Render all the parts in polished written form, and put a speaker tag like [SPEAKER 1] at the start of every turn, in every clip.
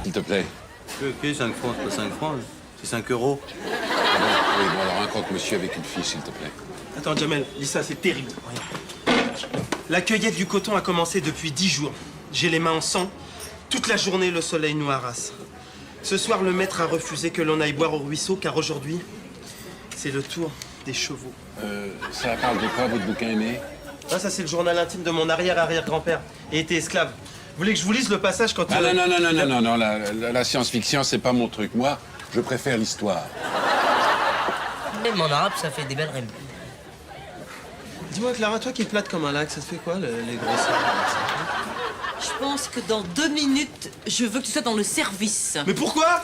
[SPEAKER 1] S'il te plaît.
[SPEAKER 2] Ok, 5 francs, c'est pas 5 francs, c'est 5 euros.
[SPEAKER 1] Ah bon, oui, bon, alors un croque-monsieur avec une fille, s'il te plaît.
[SPEAKER 3] Attends, Jamel, lis ça, c'est terrible. Regarde. La cueillette du coton a commencé depuis 10 jours. J'ai les mains en sang. Toute la journée, le soleil nous harasse. Ce soir, le maître a refusé que l'on aille boire au ruisseau, car aujourd'hui, c'est le tour des chevaux.
[SPEAKER 1] Ça parle de quoi, votre bouquin aimé?
[SPEAKER 3] Ah, ça, c'est le journal intime de mon arrière-arrière-grand-père. Et était esclave. Vous voulez que je vous lise le passage quand...
[SPEAKER 1] Ah non, la science-fiction, c'est pas mon truc. Moi, je préfère l'histoire.
[SPEAKER 4] Même en arabe, ça fait des belles rimes.
[SPEAKER 3] Dis-moi, Clara, toi qui es plate comme un lac, ça te fait quoi, les grosseurs?
[SPEAKER 5] Je pense que dans 2 minutes, je veux que tu sois dans le service.
[SPEAKER 3] Mais pourquoi?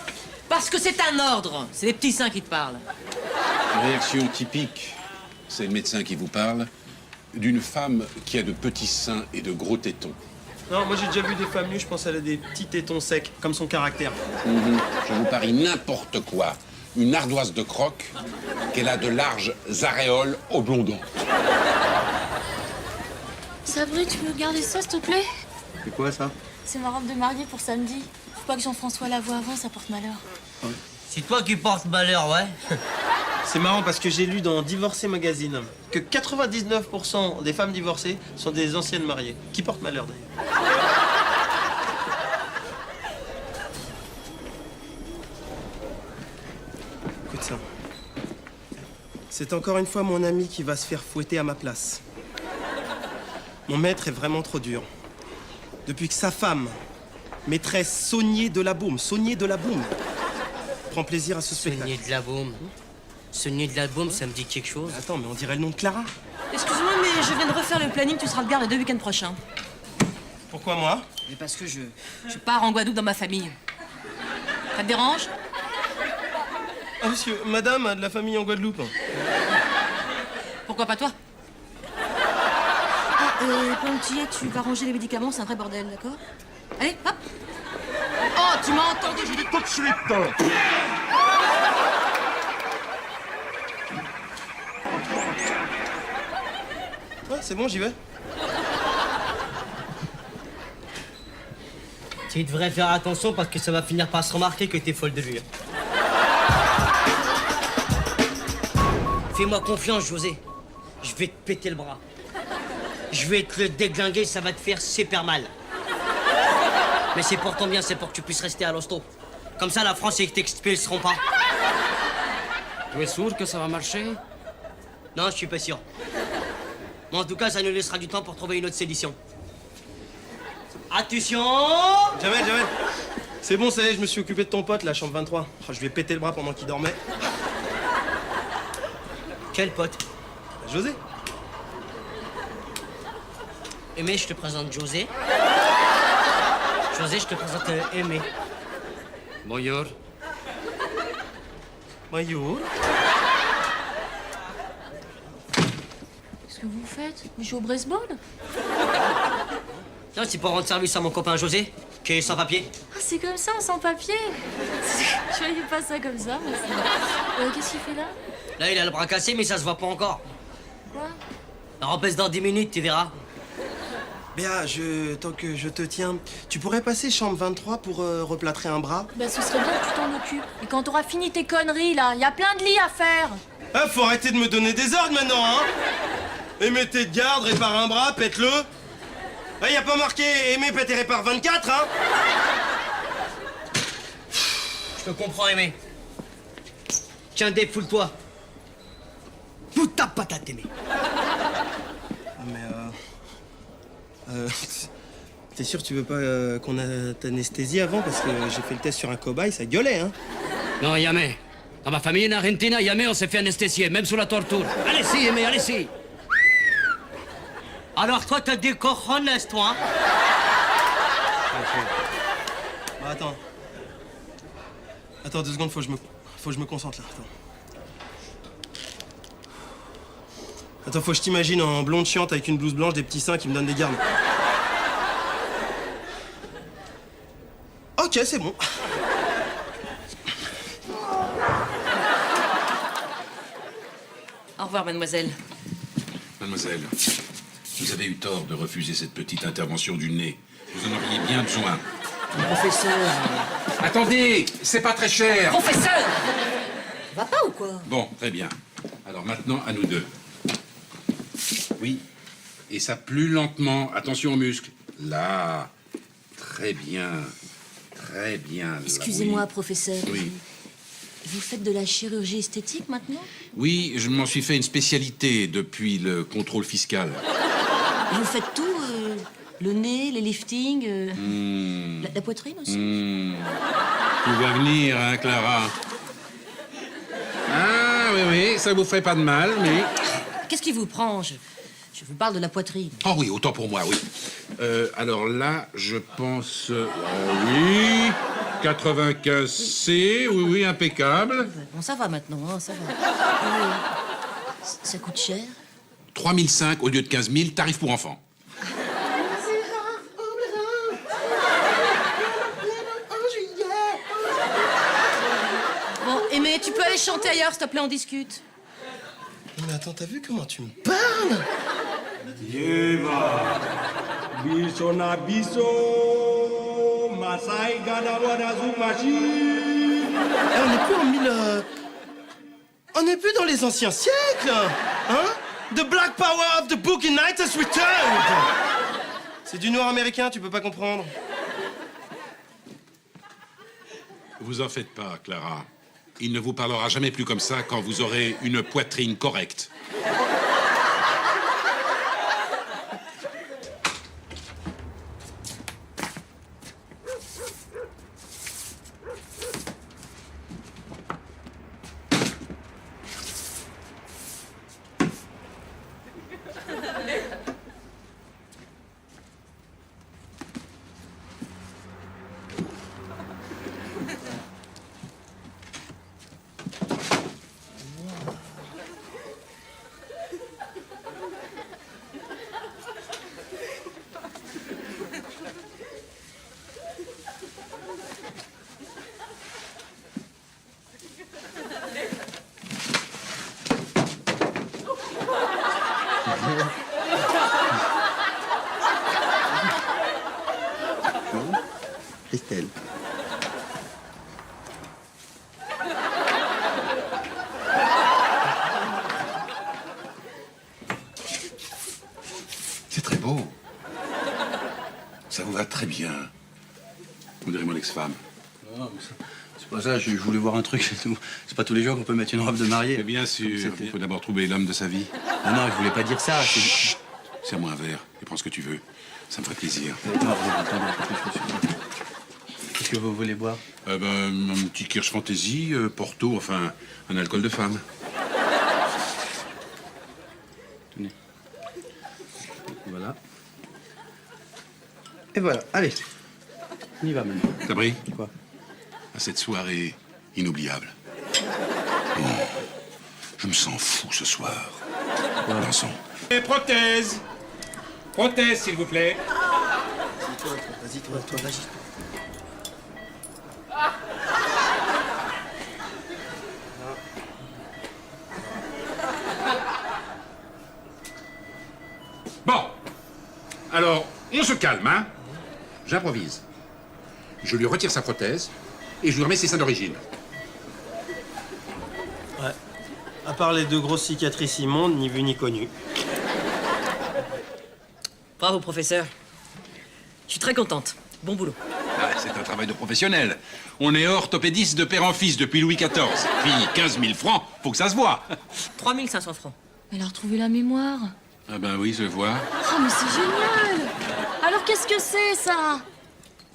[SPEAKER 5] Parce que c'est un ordre. C'est les petits seins qui te parlent.
[SPEAKER 1] Réaction typique, c'est le médecin qui vous parle, d'une femme qui a de petits seins et de gros tétons.
[SPEAKER 3] Non, moi j'ai déjà vu des femmes nues, je pense qu'elle a des petits tétons secs, comme son caractère.
[SPEAKER 1] Je vous parie n'importe quoi. Une ardoise de croque, qu'elle a de larges aréoles oblongantes.
[SPEAKER 6] Sabri, tu peux garder ça, s'il te plaît?
[SPEAKER 2] C'est quoi ça?
[SPEAKER 6] C'est ma robe de mariée pour samedi. Faut pas que Jean-François la voie avant, ça porte malheur.
[SPEAKER 4] C'est toi qui portes malheur, ouais.
[SPEAKER 3] C'est marrant parce que j'ai lu dans Divorcé Magazine que 99% des femmes divorcées sont des anciennes mariées, qui portent malheur d'ailleurs. Écoute ça. C'est encore une fois mon ami qui va se faire fouetter à ma place. Mon maître est vraiment trop dur. Depuis que sa femme, maîtresse Saunier de la Baume, prend plaisir à ce spectacle.
[SPEAKER 4] Saunier de la Baume. Saunier de la Baume, ça me dit quelque chose.
[SPEAKER 3] Attends, mais on dirait le nom de Clara.
[SPEAKER 5] Excuse-moi, mais je viens de refaire le planning. Tu seras le garde les 2 week-ends prochains.
[SPEAKER 3] Pourquoi moi?
[SPEAKER 5] Mais parce que je pars en Guadeloupe dans ma famille. Ça te dérange?
[SPEAKER 3] Ah, monsieur, madame a de la famille en Guadeloupe.
[SPEAKER 5] Pourquoi pas toi? Pendant que tu y es, tu vas ranger les médicaments, c'est un vrai bordel, d'accord? Allez, hop! Oh, tu m'as entendu, j'ai dit tout de suite!
[SPEAKER 3] Ouais, c'est bon, j'y vais.
[SPEAKER 4] Tu devrais faire attention parce que ça va finir par se remarquer que t'es folle de lui. Fais-moi confiance, José. Je vais te péter le bras. Je vais te le déglinguer, ça va te faire super mal. Mais c'est pour ton bien, c'est pour que tu puisses rester à l'hosto. Comme ça, la France, ils t'expulseront pas.
[SPEAKER 7] Tu es sûr que ça va marcher?
[SPEAKER 4] Non, je suis pas sûr. Mais en tout cas, ça nous laissera du temps pour trouver une autre sédition. Attention!
[SPEAKER 3] Jamel. C'est bon, ça y est, je me suis occupé de ton pote, la chambre 23. Oh, je lui ai pété le bras pendant qu'il dormait.
[SPEAKER 4] Quel pote?
[SPEAKER 3] José.
[SPEAKER 4] Aimé, je te présente José. José, je te présente Aimé.
[SPEAKER 7] Bonjour.
[SPEAKER 3] Maillot.
[SPEAKER 6] Qu'est-ce que vous faites? Vous jouez au baseball?
[SPEAKER 4] Non, c'est pour rendre service à mon copain José, qui est sans papier.
[SPEAKER 6] Ah, c'est comme ça, sans papier? Je voyais pas ça comme ça, mais c'est... qu'est-ce qu'il fait là?
[SPEAKER 4] Là, il a le bras cassé, mais ça se voit pas encore.
[SPEAKER 6] Quoi?
[SPEAKER 4] Alors, on pèse dans 10 minutes, tu verras.
[SPEAKER 3] Béa, tant que je te tiens, tu pourrais passer chambre 23 pour replâtrer un bras?
[SPEAKER 6] Bah, ce serait bien que tu t'en occupes. Et quand t'auras fini tes conneries, là, y a plein de lits à faire.
[SPEAKER 3] Ah, faut arrêter de me donner des ordres maintenant, hein? Aimé tes de garde, répare un bras, pète-le. Ah, y a pas marqué Aimé pète et répare 24, hein?
[SPEAKER 4] Je te comprends, Aimé. Tiens, défoule-toi. Puta patate, Aimé.
[SPEAKER 3] Ah, mais t'es sûr que tu veux pas qu'on t'anesthésie avant? Parce que j'ai fait le test sur un cobaye, ça gueulait, hein?
[SPEAKER 7] Non, jamais. Dans ma famille en Argentine, jamais on s'est fait anesthésier, même sous la torture. Allez-y, Aimé, allez-y.
[SPEAKER 4] Alors, toi, t'as des cojones, toi, hein?
[SPEAKER 3] Ah, attends. Attends 2 secondes, faut que je me concentre là. Attends, faut que je t'imagine en blonde chiante avec une blouse blanche, des petits seins qui me donnent des gardes. Ok, c'est bon.
[SPEAKER 5] Au revoir, mademoiselle.
[SPEAKER 1] Mademoiselle, vous avez eu tort de refuser cette petite intervention du nez. Vous en auriez bien besoin.
[SPEAKER 4] Professeur.
[SPEAKER 1] Attendez, c'est pas très cher.
[SPEAKER 5] Professeur! Va pas ou quoi?
[SPEAKER 1] Bon, très bien. Alors maintenant, à nous deux. Oui. Et ça plus lentement. Attention aux muscles. Là. Très bien. Très bien. Là,
[SPEAKER 5] Excusez-moi,
[SPEAKER 1] oui.
[SPEAKER 5] professeur.
[SPEAKER 1] Oui.
[SPEAKER 5] Vous faites de la chirurgie esthétique maintenant?
[SPEAKER 1] Oui, je m'en suis fait une spécialité depuis le contrôle fiscal.
[SPEAKER 5] Vous faites tout? Le nez, les liftings, la poitrine aussi?
[SPEAKER 1] Tout va venir, hein, Clara? Ah, oui, oui, ça vous ferait pas de mal, mais...
[SPEAKER 5] Qu'est-ce qui vous prend? Je vous parle de la poitrine.
[SPEAKER 1] Oh oui, autant pour moi, oui. Alors là, je pense... oui, 95C, oui, oui, impeccable.
[SPEAKER 5] Bon, ça va maintenant, hein, ça va. Ça coûte cher?
[SPEAKER 1] 3005 au lieu de 15 000, tarif pour enfants.
[SPEAKER 5] Bon, Aimé, tu peux aller chanter ailleurs, s'il te plaît, on discute.
[SPEAKER 3] Non, mais attends, t'as vu comment tu me parles?
[SPEAKER 8] Yeva, biso na biso, Masai gada wadazumashi.
[SPEAKER 3] On n'est plus en On n'est plus dans les anciens siècles, hein? The Black Power of the Boogie Night has returned! C'est du noir américain, tu peux pas comprendre.
[SPEAKER 1] Vous en faites pas, Clara. Il ne vous parlera jamais plus comme ça quand vous aurez une poitrine correcte.
[SPEAKER 2] Estelle.
[SPEAKER 1] C'est très beau. Ça vous va très bien. Vous direz mon ex-femme.
[SPEAKER 2] Non, mais c'est pas ça, je voulais voir un truc, c'est tout. C'est pas tous les jours qu'on peut mettre une robe de mariée.
[SPEAKER 1] Mais bien sûr,
[SPEAKER 2] C'était-
[SPEAKER 1] il faut d'abord trouver l'homme de sa vie.
[SPEAKER 2] Ah non, je voulais pas dire ça.
[SPEAKER 1] Chut. Serre-moi un verre et prends ce que tu veux. Ça me ferait plaisir.
[SPEAKER 2] Non, attendez, qu'est-ce que vous voulez boire?
[SPEAKER 1] Un petit Kirsch Fantasy, Porto, enfin, un alcool de femme.
[SPEAKER 2] Tenez. Voilà. Et voilà, allez. On y va maintenant.
[SPEAKER 1] T'as pris
[SPEAKER 2] Quoi?
[SPEAKER 1] à cette soirée inoubliable. Oh, je me sens fou ce soir. Dansons.
[SPEAKER 8] Et prothèse. Prothèse, s'il vous plaît.
[SPEAKER 3] Vas-y, toi, vas-y.
[SPEAKER 1] Bon. Alors, on se calme, hein. J'improvise. Je lui retire sa prothèse et je lui remets ses seins d'origine.
[SPEAKER 3] Ouais. À part les deux grosses cicatrices immondes, ni vu ni connu.
[SPEAKER 5] Bravo, professeur. Je suis très contente. Bon boulot.
[SPEAKER 1] Ah, c'est un travail de professionnel. On est orthopédiste de père en fils depuis Louis XIV. Puis 15 000 francs, faut que ça se voit.
[SPEAKER 5] 3500 francs.
[SPEAKER 6] Elle a retrouvé la mémoire.
[SPEAKER 1] Ah ben oui, je vois.
[SPEAKER 6] Oh, mais c'est génial! Alors qu'est-ce que c'est, ça?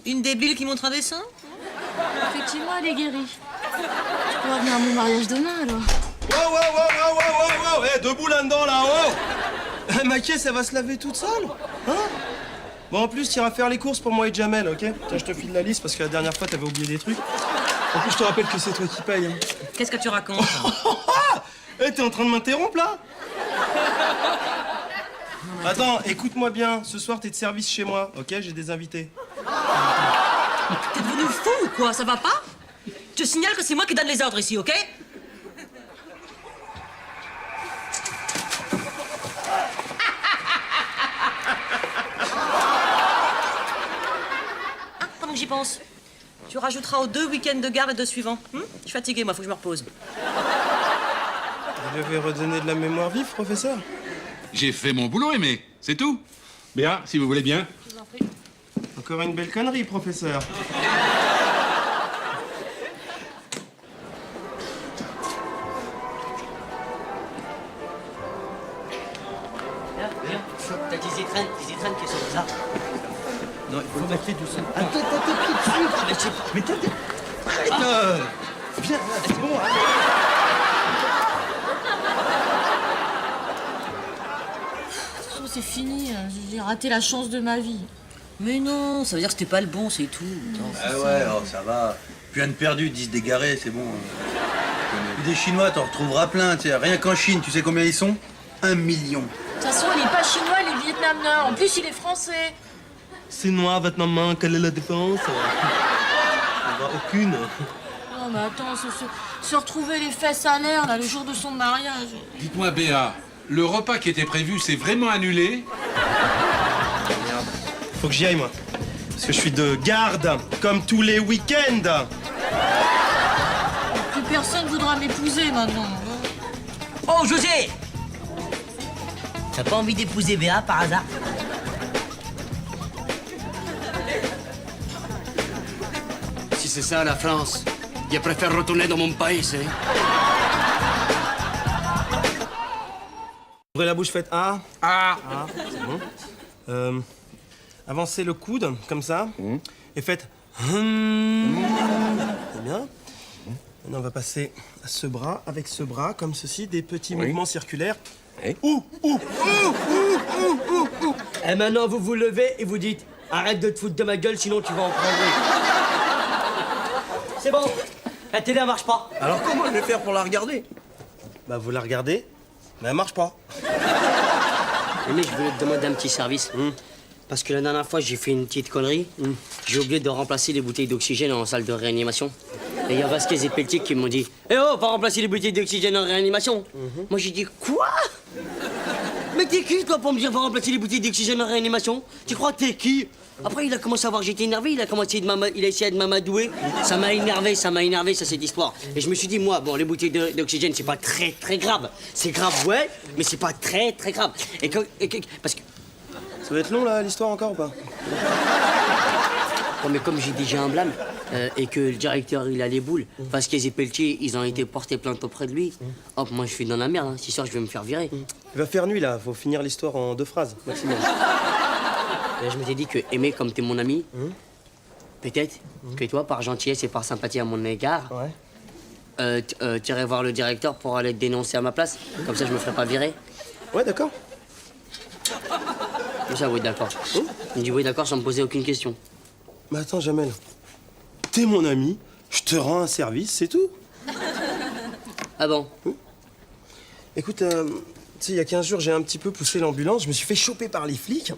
[SPEAKER 5] Une débile qui montre un dessin?
[SPEAKER 6] Effectivement, elle est guérie. Tu pourras venir à mon mariage demain, alors.
[SPEAKER 3] Wow, debout là-dedans, là-haut. Ma caisse, elle va se laver toute seule, hein? Bon, en plus, tu iras faire les courses pour moi et Jamel, ok? Tiens, je te file la liste parce que la dernière fois, t'avais oublié des trucs. En plus, je te rappelle que c'est toi qui paye, hein.
[SPEAKER 5] Qu'est-ce que tu racontes?
[SPEAKER 3] T'es en train de m'interrompre, là? Attends, écoute-moi bien. Ce soir, t'es de service chez moi, ok? J'ai des invités.
[SPEAKER 5] T'es devenu fou ou quoi? Ça va pas? Je te signale que c'est moi qui donne les ordres ici, ok? Ah, pendant que j'y dépenses. Tu rajouteras aux 2 week-ends de garde et de suivants. Je suis fatiguée, moi, faut que je me repose.
[SPEAKER 3] Vous devez redonner de la mémoire vive, professeur.
[SPEAKER 1] J'ai fait mon boulot, Aimé, c'est tout. Béa, si vous voulez bien.
[SPEAKER 6] Je vous en prie.
[SPEAKER 3] Encore une belle connerie, professeur.
[SPEAKER 4] Viens, viens. T'as des étrennes qui sont comme ça.
[SPEAKER 2] Non, il faut mettre tout ça.
[SPEAKER 4] Attends, tes pieds dessus. Mais je sais pas.
[SPEAKER 2] Mais t'as... Viens, c'est bon.
[SPEAKER 6] De toute façon, c'est fini. J'ai raté la chance de ma vie.
[SPEAKER 5] Mais non, ça veut dire que c'était pas le bon, c'est tout.
[SPEAKER 2] Ah ouais, oh, ça va. Plus rien de perdu, 10 d'égarés, c'est bon. Puis des Chinois, t'en retrouveras plein. Tiens, rien qu'en Chine, tu sais combien ils sont? 1 million.
[SPEAKER 6] De toute façon, il est pas chinois, il est vietnamien. En plus, il est français.
[SPEAKER 3] C'est noir, votre maman, quelle est la défense? Aucune.
[SPEAKER 6] Non, mais attends, se retrouver les fesses à l'air, là, le jour de son mariage.
[SPEAKER 1] Dites-moi, Béa, le repas qui était prévu, c'est vraiment annulé?
[SPEAKER 3] Faut que j'y aille, moi. Parce que je suis de garde, comme tous les week-ends.
[SPEAKER 6] Plus personne voudra m'épouser maintenant.
[SPEAKER 4] Oh, José! T'as pas envie d'épouser Béa par hasard?
[SPEAKER 7] Si c'est ça la France, je préfère retourner dans mon pays, hein.
[SPEAKER 3] Ouvrez la bouche, faites A.
[SPEAKER 1] Ah,
[SPEAKER 3] C'est bon. Avancez le coude, comme ça. Et faites... C'est bien. Maintenant, on va passer à ce bras, avec ce bras, comme ceci, des petits mouvements circulaires.
[SPEAKER 4] Et maintenant, vous vous levez et vous dites arrête de te foutre de ma gueule, sinon tu vas en prendre une. C'est bon, la télé elle marche pas.
[SPEAKER 2] Alors comment je vais faire pour la regarder?
[SPEAKER 3] Bah, vous la regardez, mais elle marche pas.
[SPEAKER 4] Mais je voulais te demander un petit service. Parce que la dernière fois, j'ai fait une petite connerie. J'ai oublié de remplacer les bouteilles d'oxygène en salle de réanimation. Et il y a Vasquez et Pelletier qui m'ont dit « Eh oh, pas remplacer les bouteilles d'oxygène en réanimation !» Moi, j'ai dit « Quoi ? Mais t'es qui, toi, pour me dire « Pas remplacer les bouteilles d'oxygène en réanimation ?» Tu crois que t'es qui? Après, il a commencé à voir que j'étais énervé, il a essayé de m'amadouer. Ça m'a énervé, ça, cette histoire. Et je me suis dit, moi, bon, les bouteilles d'oxygène, c'est pas très, très grave. C'est grave, ouais, mais c'est pas très, très grave. Parce que...
[SPEAKER 3] Ça va être long, là, l'histoire, encore, ou pas?
[SPEAKER 4] Bon, mais comme j'ai déjà un blâme, et que le directeur, il a les boules, parce que les Pelletier, ils ont été portés plainte auprès de lui, hop, moi, je suis dans la merde, hein. Si soir, je vais me faire virer.
[SPEAKER 3] Il va faire nuit, là. Faut finir l'histoire en 2 phrases, maximum.
[SPEAKER 4] Et là, je m'étais dit que, Aimé, comme t'es mon ami, peut-être que toi, par gentillesse et par sympathie à mon égard, t'irais voir le directeur pour aller te dénoncer à ma place. Comme ça, je me ferais pas virer.
[SPEAKER 3] Ouais, d'accord.
[SPEAKER 4] Comme ça, oui, d'accord. Il dit oui, d'accord, sans me poser aucune question.
[SPEAKER 3] Mais attends, Jamel. T'es mon ami, je te rends un service, c'est tout.
[SPEAKER 4] Ah bon?
[SPEAKER 3] Écoute, tu sais, il y a 15 jours, j'ai un petit peu poussé l'ambulance, je me suis fait choper par les flics.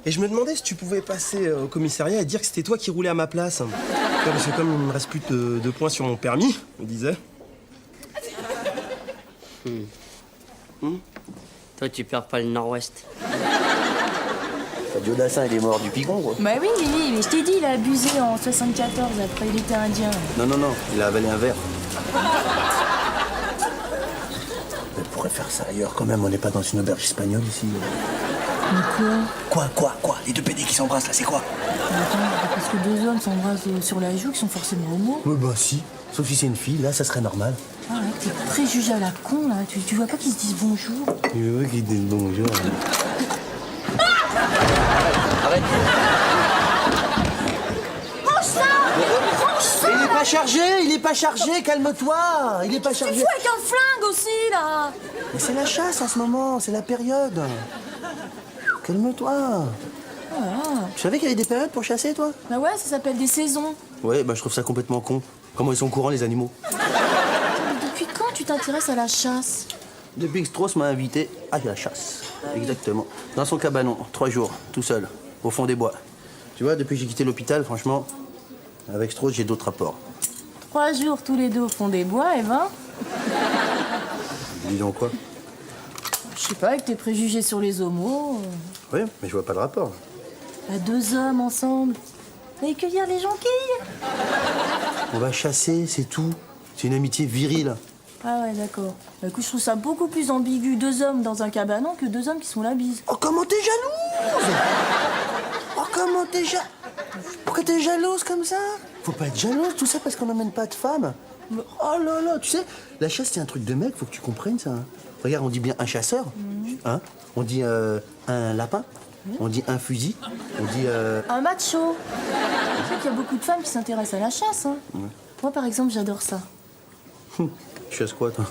[SPEAKER 3] Et je me demandais si tu pouvais passer au commissariat et dire que c'était toi qui roulais à ma place. Ouais, parce que comme il me reste plus de points sur mon permis, on disait.
[SPEAKER 4] Toi, tu perds pas le nord-ouest.
[SPEAKER 2] Joe Dassin, il est mort du pigon, quoi.
[SPEAKER 6] Bah oui, mais je t'ai dit, il a abusé en 74, après il était indien.
[SPEAKER 2] Non, il a avalé un verre. On pourrait faire ça ailleurs quand même, on n'est pas dans une auberge espagnole ici.
[SPEAKER 6] Mais quoi?
[SPEAKER 2] Quoi? Les 2 pédés qui s'embrassent là, c'est quoi?
[SPEAKER 6] Attends, parce que 2 hommes s'embrassent sur la joue, qui sont forcément homo.
[SPEAKER 2] Oui, bah si. Sauf si c'est une fille, là, ça serait normal.
[SPEAKER 6] Ah ouais, t'es préjugé à la con, là. Tu vois pas qu'ils se disent bonjour?
[SPEAKER 2] Oui, qui dit bonjour.
[SPEAKER 6] Arrête! Range ça! Range ça!
[SPEAKER 2] Il est pas chargé, calme-toi. Il est pas
[SPEAKER 6] T'es
[SPEAKER 2] chargé.
[SPEAKER 6] fou avec un flingue aussi, là!
[SPEAKER 2] Mais c'est la chasse en ce moment, c'est la période. Calme-toi. Tu savais qu'il y avait des périodes pour chasser, toi?
[SPEAKER 6] Bah ouais, ça s'appelle des saisons.
[SPEAKER 2] Ouais, bah je trouve ça complètement con. Comment ils sont courants, les animaux?
[SPEAKER 6] Mais depuis quand tu t'intéresses à la chasse?
[SPEAKER 2] Depuis que Strauss m'a invité à la chasse. Exactement. Dans son cabanon, 3 jours, tout seul, au fond des bois. Tu vois, depuis que j'ai quitté l'hôpital, franchement, avec Strauss, j'ai d'autres rapports.
[SPEAKER 6] 3 jours tous les deux au fond des bois, et ben...
[SPEAKER 2] Dis donc quoi?
[SPEAKER 6] Je sais pas, avec tes préjugés sur les homos...
[SPEAKER 2] Oui, mais je vois pas le rapport.
[SPEAKER 6] Bah, 2 hommes ensemble.
[SPEAKER 9] Et cueillir les jonquilles.
[SPEAKER 2] On va chasser, c'est tout. C'est une amitié virile.
[SPEAKER 9] Ah ouais, d'accord. Bah, écoute, je trouve ça beaucoup plus ambigu 2 hommes dans un cabanon que 2 hommes qui sont la bise.
[SPEAKER 2] Oh, comment t'es jalouse? Oh, comment t'es jalouse? Pourquoi t'es jalouse comme ça? Faut pas être jalouse, tout ça parce qu'on n'emmène pas de femmes. Oh là là, tu sais, la chasse c'est un truc de mec, faut que tu comprennes ça. Hein. Regarde, on dit bien un chasseur, hein? On dit un lapin, on dit un fusil, on dit...
[SPEAKER 9] Un macho. Tu sais qu'il y a beaucoup de femmes qui s'intéressent à la chasse. Hein. Moi, par exemple, j'adore ça.
[SPEAKER 2] Tu chasses quoi, toi?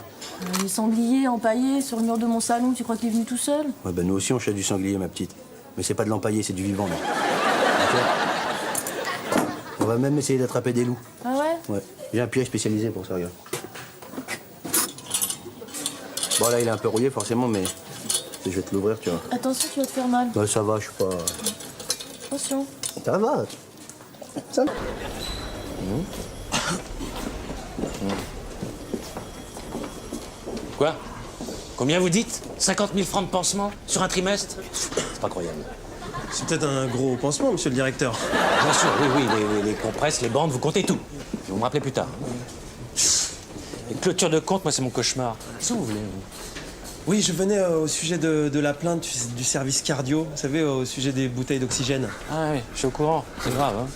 [SPEAKER 9] Les sangliers empaillés sur le mur de mon salon, tu crois qu'il est venu tout seul?
[SPEAKER 2] Ouais, bah nous aussi on chasse du sanglier, ma petite. Mais c'est pas de l'empaillé, c'est du vivant, là. Ok. On va même essayer d'attraper des loups.
[SPEAKER 9] Ah ouais?
[SPEAKER 2] Ouais. J'ai un piège spécialisé pour ça, regarde. Bon, là, il est un peu rouillé, forcément, mais je vais te l'ouvrir, tu vois.
[SPEAKER 9] Attention, tu vas te faire mal.
[SPEAKER 2] Bah, ça va, je suis pas...
[SPEAKER 9] Attention.
[SPEAKER 2] Ça va. Ça va.
[SPEAKER 10] Quoi? Combien vous dites? 50 000 francs de pansement sur un trimestre? C'est pas croyable.
[SPEAKER 3] C'est peut-être un gros pansement, monsieur le directeur.
[SPEAKER 10] Bien sûr, oui, les compresses, les bandes, vous comptez tout. Vous me rappelez plus tard. Les clôtures de compte, moi, c'est mon cauchemar. Qu'est-ce que vous voulez, vous?
[SPEAKER 3] Oui, je venais au sujet de la plainte du service cardio, vous savez, au sujet des bouteilles d'oxygène.
[SPEAKER 10] Ah oui, je suis au courant. C'est grave, hein?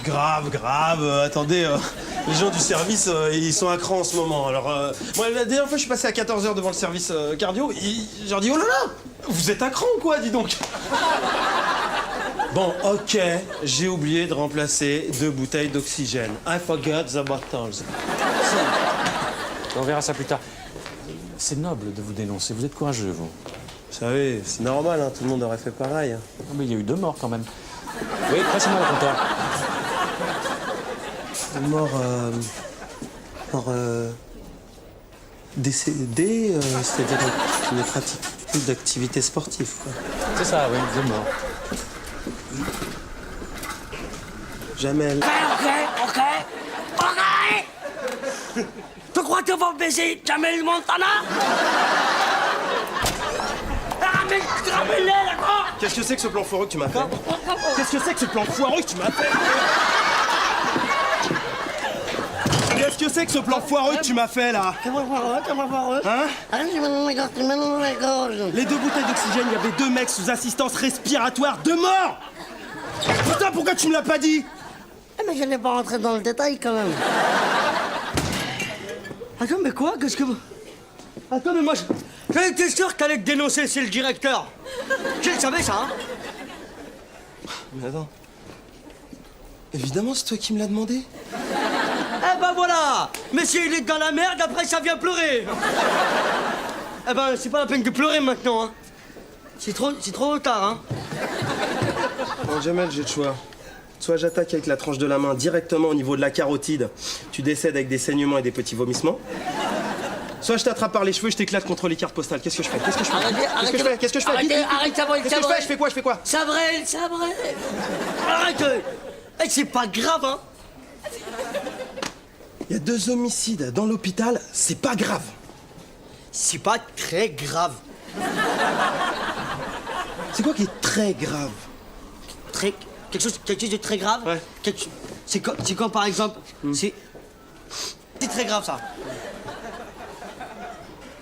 [SPEAKER 3] Grave, attendez, les gens du service, ils sont à cran en ce moment. Alors, moi, la dernière fois, je suis passé à 14h devant le service cardio, je leur dis, oh là là, vous êtes à cran ou quoi, dis donc? Bon, ok, j'ai oublié de remplacer 2 bouteilles d'oxygène. I forgot the bottles.
[SPEAKER 10] On verra ça plus tard. C'est noble de vous dénoncer. Vous êtes courageux, vous.
[SPEAKER 3] Vous savez, c'est normal, hein, tout le monde aurait fait pareil. Hein.
[SPEAKER 10] Ah, mais il y a eu 2 morts, quand même. Oui, passez-moi le compteur.
[SPEAKER 3] Mort décédé, c'est-à-dire qui ne pratique plus d'activité sportive, quoi.
[SPEAKER 10] C'est ça, oui, 2 morts.
[SPEAKER 3] Jamel.
[SPEAKER 4] Ok. Tu crois que tu vas baiser Jamel Montana? Ramène-les, d'accord?
[SPEAKER 3] Qu'est-ce que c'est que ce plan foireux que tu m'as fait? Qu'est-ce que c'est que ce plan foireux que tu m'as fait? Qu'est-ce que c'est que ce plan foireux que tu m'as fait, là? Hein? Les 2 bouteilles d'oxygène, il y avait 2 mecs sous assistance respiratoire, 2 morts! Putain, pourquoi tu me l'as pas dit?
[SPEAKER 4] Mais je n'ai pas rentré dans le détail, quand même. Attends, mais quoi? Qu'est-ce que... Attends, mais moi, j'étais sûr que t'allais te dénoncer, c'est le directeur. Je le savais, ça, hein?
[SPEAKER 3] Mais attends... Évidemment, c'est toi qui me l'as demandé.
[SPEAKER 4] Eh ben voilà! Monsieur, il est dans la merde, après ça vient pleurer. Eh ben, c'est pas la peine de pleurer maintenant, hein. C'est trop tard, hein.
[SPEAKER 3] Bon, Jamel, j'ai le choix. Soit j'attaque avec la tranche de la main directement au niveau de la carotide, tu décèdes avec des saignements et des petits vomissements. Soit je t'attrape par les cheveux et je t'éclate contre les cartes postales. Qu'est-ce que je fais? Qu'est-ce que je fais? Qu'est-ce que je fais?
[SPEAKER 4] Arrête, Sabrel,
[SPEAKER 3] Qu'est-ce que je fais? Je fais quoi? Je fais quoi?
[SPEAKER 4] Sabrel. Arrête! Eh, c'est pas grave, hein.
[SPEAKER 3] Il y a 2 homicides dans l'hôpital, c'est pas grave.
[SPEAKER 4] C'est pas très grave.
[SPEAKER 3] C'est quoi qui est très grave?
[SPEAKER 4] Quelque chose de très grave?
[SPEAKER 3] Ouais.
[SPEAKER 4] C'est quand, par exemple, c'est très grave, ça.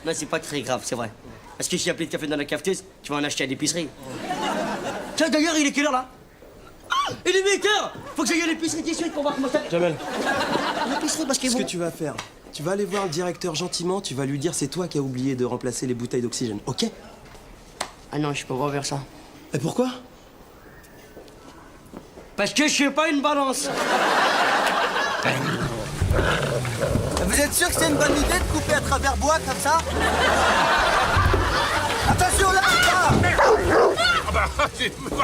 [SPEAKER 4] Non, c'est pas très grave, c'est vrai. Parce que si y a plus de café dans la cafeteuse, tu vas en acheter à l'épicerie. Tiens, d'ailleurs, il est quelle heure, là? Ah, il est 8 heures! Faut que j'aille à l'épicerie tout de suite pour voir comment ça...
[SPEAKER 3] Jamel,
[SPEAKER 4] À l'épicerie, parce qu'ils
[SPEAKER 3] qu'est-ce
[SPEAKER 4] vont...
[SPEAKER 3] que tu vas faire? Tu vas aller voir le directeur gentiment, tu vas lui dire c'est toi qui as oublié de remplacer les bouteilles d'oxygène, ok?
[SPEAKER 4] Ah non, je peux pas faire ça.
[SPEAKER 3] Et pourquoi?
[SPEAKER 4] Parce que je suis pas une balance.
[SPEAKER 2] Vous êtes sûr que c'est une bonne idée de couper à travers bois comme ça? Attention là!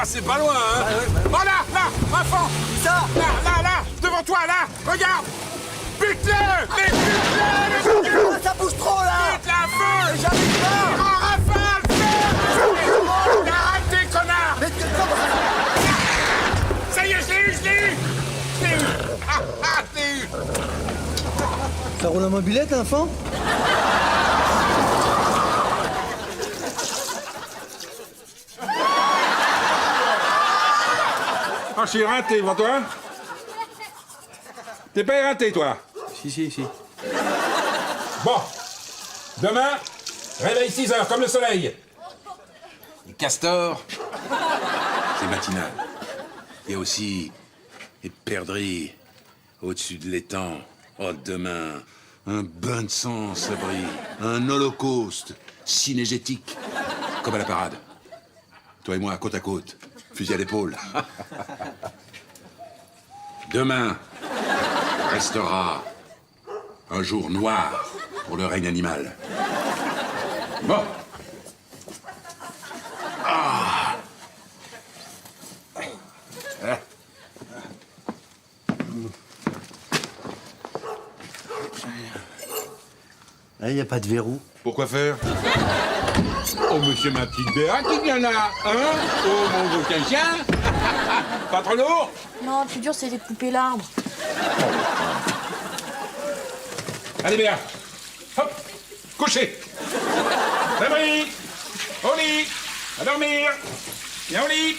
[SPEAKER 8] C'est pas loin, hein? Oh là, enfant!
[SPEAKER 2] Ça!
[SPEAKER 8] Là, devant toi, là! Regarde! Bute-le! Bute-le!
[SPEAKER 2] Ça bouge trop là!
[SPEAKER 8] Bute la feu!
[SPEAKER 2] J'arrive pas!
[SPEAKER 8] En rafale! Feu! Arrêtez, connard!
[SPEAKER 2] Mais
[SPEAKER 8] Ça y est, je l'ai eu! Je l'ai eu!
[SPEAKER 2] ça roule en mobilette, enfant?
[SPEAKER 8] Ah, je suis éreinté devant toi. T'es pas éreinté, toi?
[SPEAKER 2] Si.
[SPEAKER 8] Bon. Demain, réveil 6 heures, comme le soleil.
[SPEAKER 1] Les castors, c'est matinal. Il y a aussi les perdrix au-dessus de l'étang. Oh, demain, un bain de sang, Sabri. Un holocauste cinégétique. Comme à la parade. Toi et moi, côte à côte. Fusil à l'épaule. Demain restera un jour noir pour le règne animal. Bon.
[SPEAKER 2] Il n'y a pas de verrou.
[SPEAKER 1] Pourquoi faire?
[SPEAKER 8] Oh, monsieur, ma petite Béa, qui vient là? Hein? Oh, mon beau chien. Pas trop lourd?
[SPEAKER 9] Non, le plus dur, c'est de couper l'arbre.
[SPEAKER 8] Allez, Béa. Hop. Coucher. Sabri. Au lit. À dormir. Viens au lit.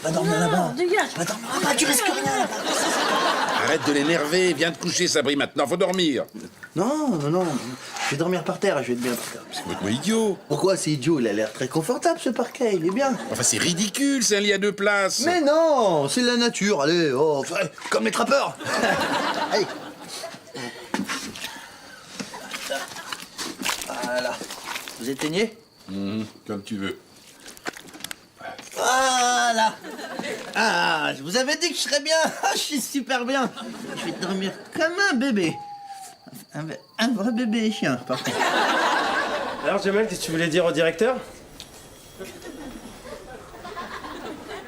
[SPEAKER 2] Va dormir là-bas.
[SPEAKER 9] Dégage.
[SPEAKER 2] Va dormir là-bas, tu risques rien là-bas.
[SPEAKER 1] Arrête de l'énerver, viens te coucher, Sabri, maintenant, faut dormir.
[SPEAKER 2] Non. Je vais dormir par terre, je vais être bien par terre.
[SPEAKER 1] C'est complètement idiot.
[SPEAKER 2] Pourquoi c'est idiot? Il a l'air très confortable ce parquet, il est bien.
[SPEAKER 1] Enfin, c'est ridicule, c'est un lit à 2 places.
[SPEAKER 2] Mais non, c'est la nature, allez, comme les trappeurs. Allez. Voilà. Vous éteignez?
[SPEAKER 1] Comme tu veux.
[SPEAKER 2] Voilà. Ah, je vous avais dit que je serais bien. Ah, je suis super bien. Je vais dormir comme un bébé. Un vrai bébé chien, par contre.
[SPEAKER 3] Alors, Jamel, qu'est-ce que tu voulais dire au directeur?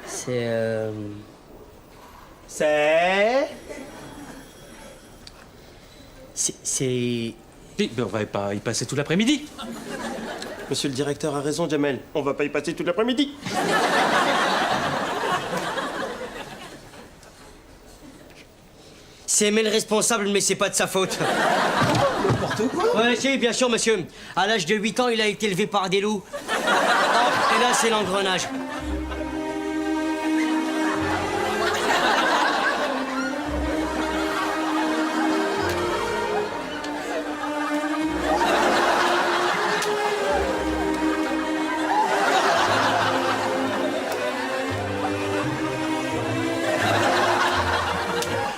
[SPEAKER 4] C'est
[SPEAKER 10] Oui, mais on va pas y passer tout l'après-midi.
[SPEAKER 3] Monsieur le directeur a raison, Jamel. On va pas y passer tout l'après-midi.
[SPEAKER 4] C'est Aimé le responsable, mais c'est pas de sa faute.
[SPEAKER 2] N'importe quoi.
[SPEAKER 4] Ouais, si, bien sûr, monsieur. À l'âge de 8 ans, il a été élevé par des loups. Hop, et là, c'est l'engrenage.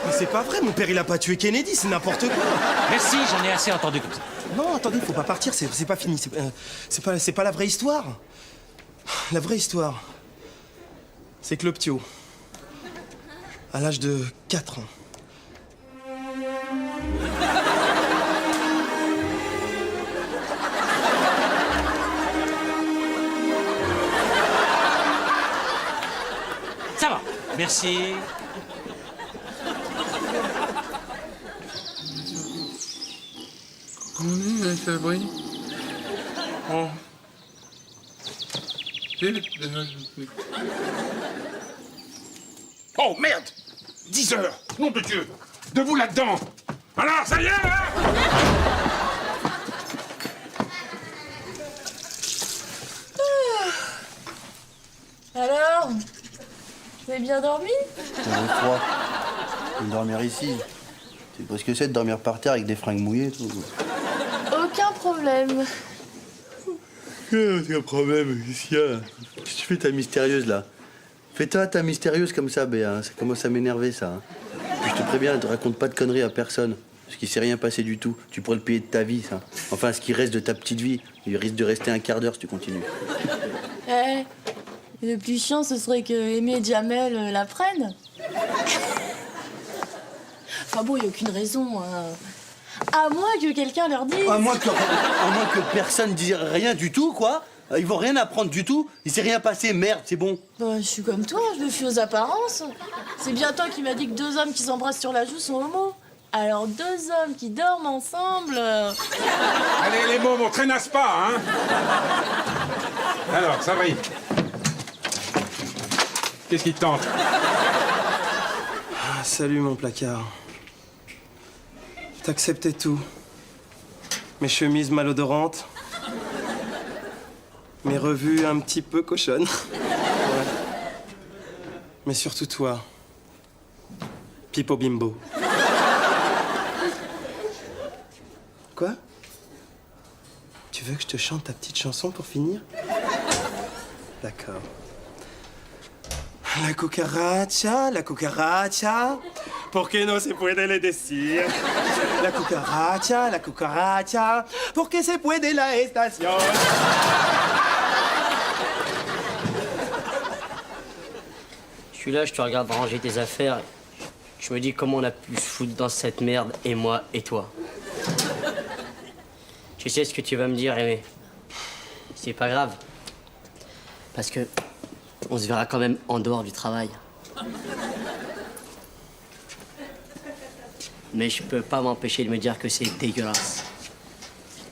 [SPEAKER 3] Mais c'est pas vrai, mon père, il a pas tué Kennedy, c'est n'importe quoi.
[SPEAKER 10] Merci, j'en ai assez entendu comme ça.
[SPEAKER 3] Non, attendez, faut pas partir, c'est pas fini. C'est pas la vraie histoire. La vraie histoire, c'est que le ptio, à l'âge de 4 ans,
[SPEAKER 10] Ça va, merci.
[SPEAKER 1] On est, Sabri. Oh.
[SPEAKER 8] Oh, merde! 10 heures! Nom de Dieu! Debout là-dedans! Alors, ça y est, là?
[SPEAKER 9] Alors, vous avez bien dormi?
[SPEAKER 2] J'avais froid. Je vais dormir ici. C'est pas ce que c'est de dormir par terre avec des fringues mouillées et tout.
[SPEAKER 9] Aucun problème.
[SPEAKER 2] Aucun problème, qu'est-ce qu'il y a là? Qu'est-ce que tu fais ta mystérieuse là? Fais-toi ta mystérieuse comme ça, Béa. Ça commence à m'énerver ça. Hein. Puis je te préviens, ne raconte pas de conneries à personne. Parce qu'il s'est rien passé du tout. Tu pourrais le payer de ta vie, ça. Enfin, ce qui reste de ta petite vie. Il risque de rester un quart d'heure si tu continues.
[SPEAKER 9] Eh, le plus chiant, ce serait que Aimé et Jamel la prennent. Enfin bon, il n'y a aucune raison. Hein. À moins que quelqu'un leur dise.
[SPEAKER 2] À moins que personne dise rien du tout, quoi. Ils vont rien apprendre du tout. Il s'est rien passé, merde, c'est bon.
[SPEAKER 9] Bah, je suis comme toi, je me fie aux apparences. C'est bien toi qui m'as dit que 2 hommes qui s'embrassent sur la joue sont homo. Alors 2 hommes qui dorment ensemble...
[SPEAKER 8] Allez, les mômes, on traînasse pas, hein? Alors, Sabri. Qu'est-ce qui te tente?
[SPEAKER 3] Salut, mon placard. T'acceptais tout. Mes chemises malodorantes. Mes revues un petit peu cochonnes. Ouais. Mais surtout toi. Pipo Bimbo. Quoi? Tu veux que je te chante ta petite chanson pour finir? D'accord. La cucaracha, ¿por qué no se puede le decir? La cucaracha, ¿por qué se puede la estación?
[SPEAKER 4] Je suis là, je te regarde ranger tes affaires. Je me dis comment on a pu se foutre dans cette merde, et moi et toi. Tu sais ce que tu vas me dire, Aimé. C'est pas grave. Parce que on se verra quand même en dehors du travail. Mais je peux pas m'empêcher de me dire que c'est dégueulasse.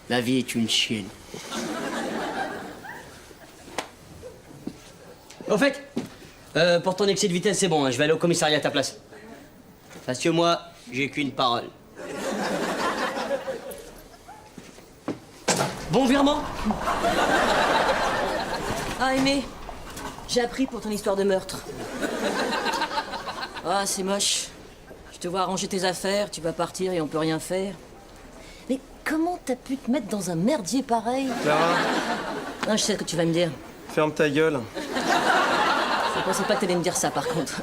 [SPEAKER 4] La vie est une chienne. Au fait, pour ton excès de vitesse, c'est bon, hein, je vais aller au commissariat à ta place. Parce que moi, j'ai qu'une parole. Bon virement.
[SPEAKER 5] Ah, Aimé, j'ai appris pour ton histoire de meurtre. Ah, c'est moche. Je te vois ranger tes affaires, tu vas partir et on peut rien faire. Mais comment t'as pu te mettre dans un merdier pareil?
[SPEAKER 3] Clara,
[SPEAKER 5] Non, je sais ce que tu vas me dire.
[SPEAKER 3] ferme ta gueule.
[SPEAKER 5] Je pensais pas que t'allais me dire ça, par contre.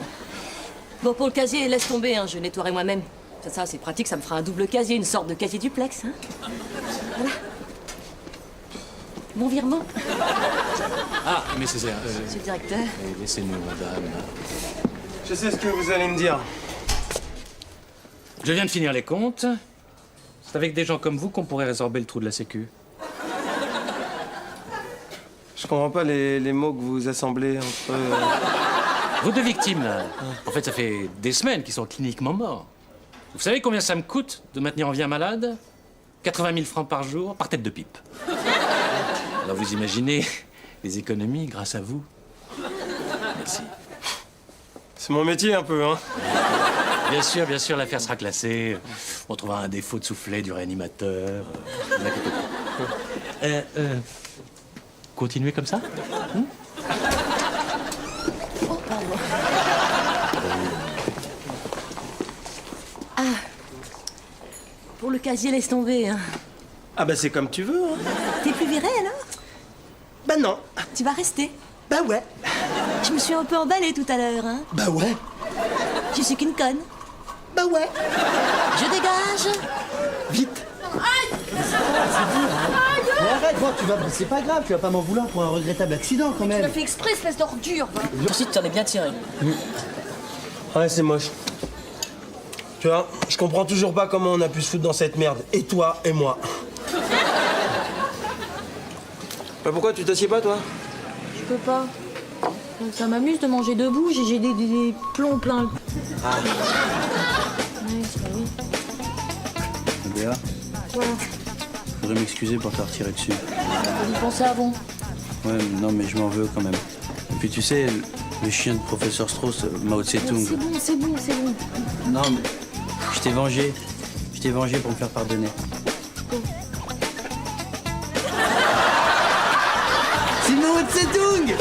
[SPEAKER 5] Bon, pour le casier, laisse tomber, hein, je nettoierai moi-même. Ça, c'est pratique, ça me fera un double casier, une sorte de casier duplex. Hein. Voilà. Bon virement.
[SPEAKER 10] Ah, mais c'est ça.
[SPEAKER 5] Monsieur le directeur.
[SPEAKER 10] Laissez-nous, madame.
[SPEAKER 3] Je sais ce que vous allez me dire.
[SPEAKER 10] Je viens de finir les comptes. C'est avec des gens comme vous qu'on pourrait résorber le trou de la sécu.
[SPEAKER 3] Je comprends pas les mots que vous assemblez entre...
[SPEAKER 10] Vos deux victimes, là. En fait, ça fait des semaines qu'ils sont cliniquement morts. Vous savez combien ça me coûte de maintenir en vie un malade? 80 000 francs par jour, par tête de pipe. Alors vous imaginez les économies grâce à vous. Merci.
[SPEAKER 3] C'est mon métier un peu, hein.
[SPEAKER 10] Bien sûr, l'affaire sera classée. On trouvera un défaut de soufflet du réanimateur. Ne vous inquiétez pas. Continuez comme ça?
[SPEAKER 5] Oh, pardon. Ah. Pour le casier, laisse tomber, hein.
[SPEAKER 3] Ah bah c'est comme tu veux, hein.
[SPEAKER 5] T'es plus viré, alors?
[SPEAKER 3] Bah non.
[SPEAKER 5] Tu vas rester.
[SPEAKER 3] Bah ouais.
[SPEAKER 5] Je me suis un peu emballée tout à l'heure, hein.
[SPEAKER 2] Bah ouais.
[SPEAKER 5] Je suis qu'une conne.
[SPEAKER 2] Bah ouais.
[SPEAKER 5] Je dégage.
[SPEAKER 2] Vite. Mais arrête, bon, c'est pas grave, tu vas pas m'en vouloir pour un regrettable accident quand
[SPEAKER 5] Tu l'as
[SPEAKER 2] même.
[SPEAKER 5] fait exprès, espèce d'ordure. Merci, tu t'en es bien tiré.
[SPEAKER 3] Ouais, c'est moche. Tu vois, je comprends toujours pas comment on a pu se foutre dans cette merde. Et toi, et moi. Bah pourquoi tu t'assieds pas, toi?
[SPEAKER 9] Je peux pas. Ça m'amuse de manger debout, j'ai des plombs plein le...
[SPEAKER 3] Ah.
[SPEAKER 9] Ouais, c'est pas oui.
[SPEAKER 11] Béa,
[SPEAKER 9] Quoi?
[SPEAKER 11] faudrait m'excuser pour t'avoir tiré dessus.
[SPEAKER 9] Faut y penser avant.
[SPEAKER 11] Ouais, non, mais je m'en veux quand même. Et puis tu sais, le chien de professeur Strauss, Mao Tse-tung.
[SPEAKER 9] C'est bon.
[SPEAKER 11] Non, mais je t'ai vengé. Je t'ai vengé pour me faire pardonner.
[SPEAKER 2] C'est Mao Tse-tung.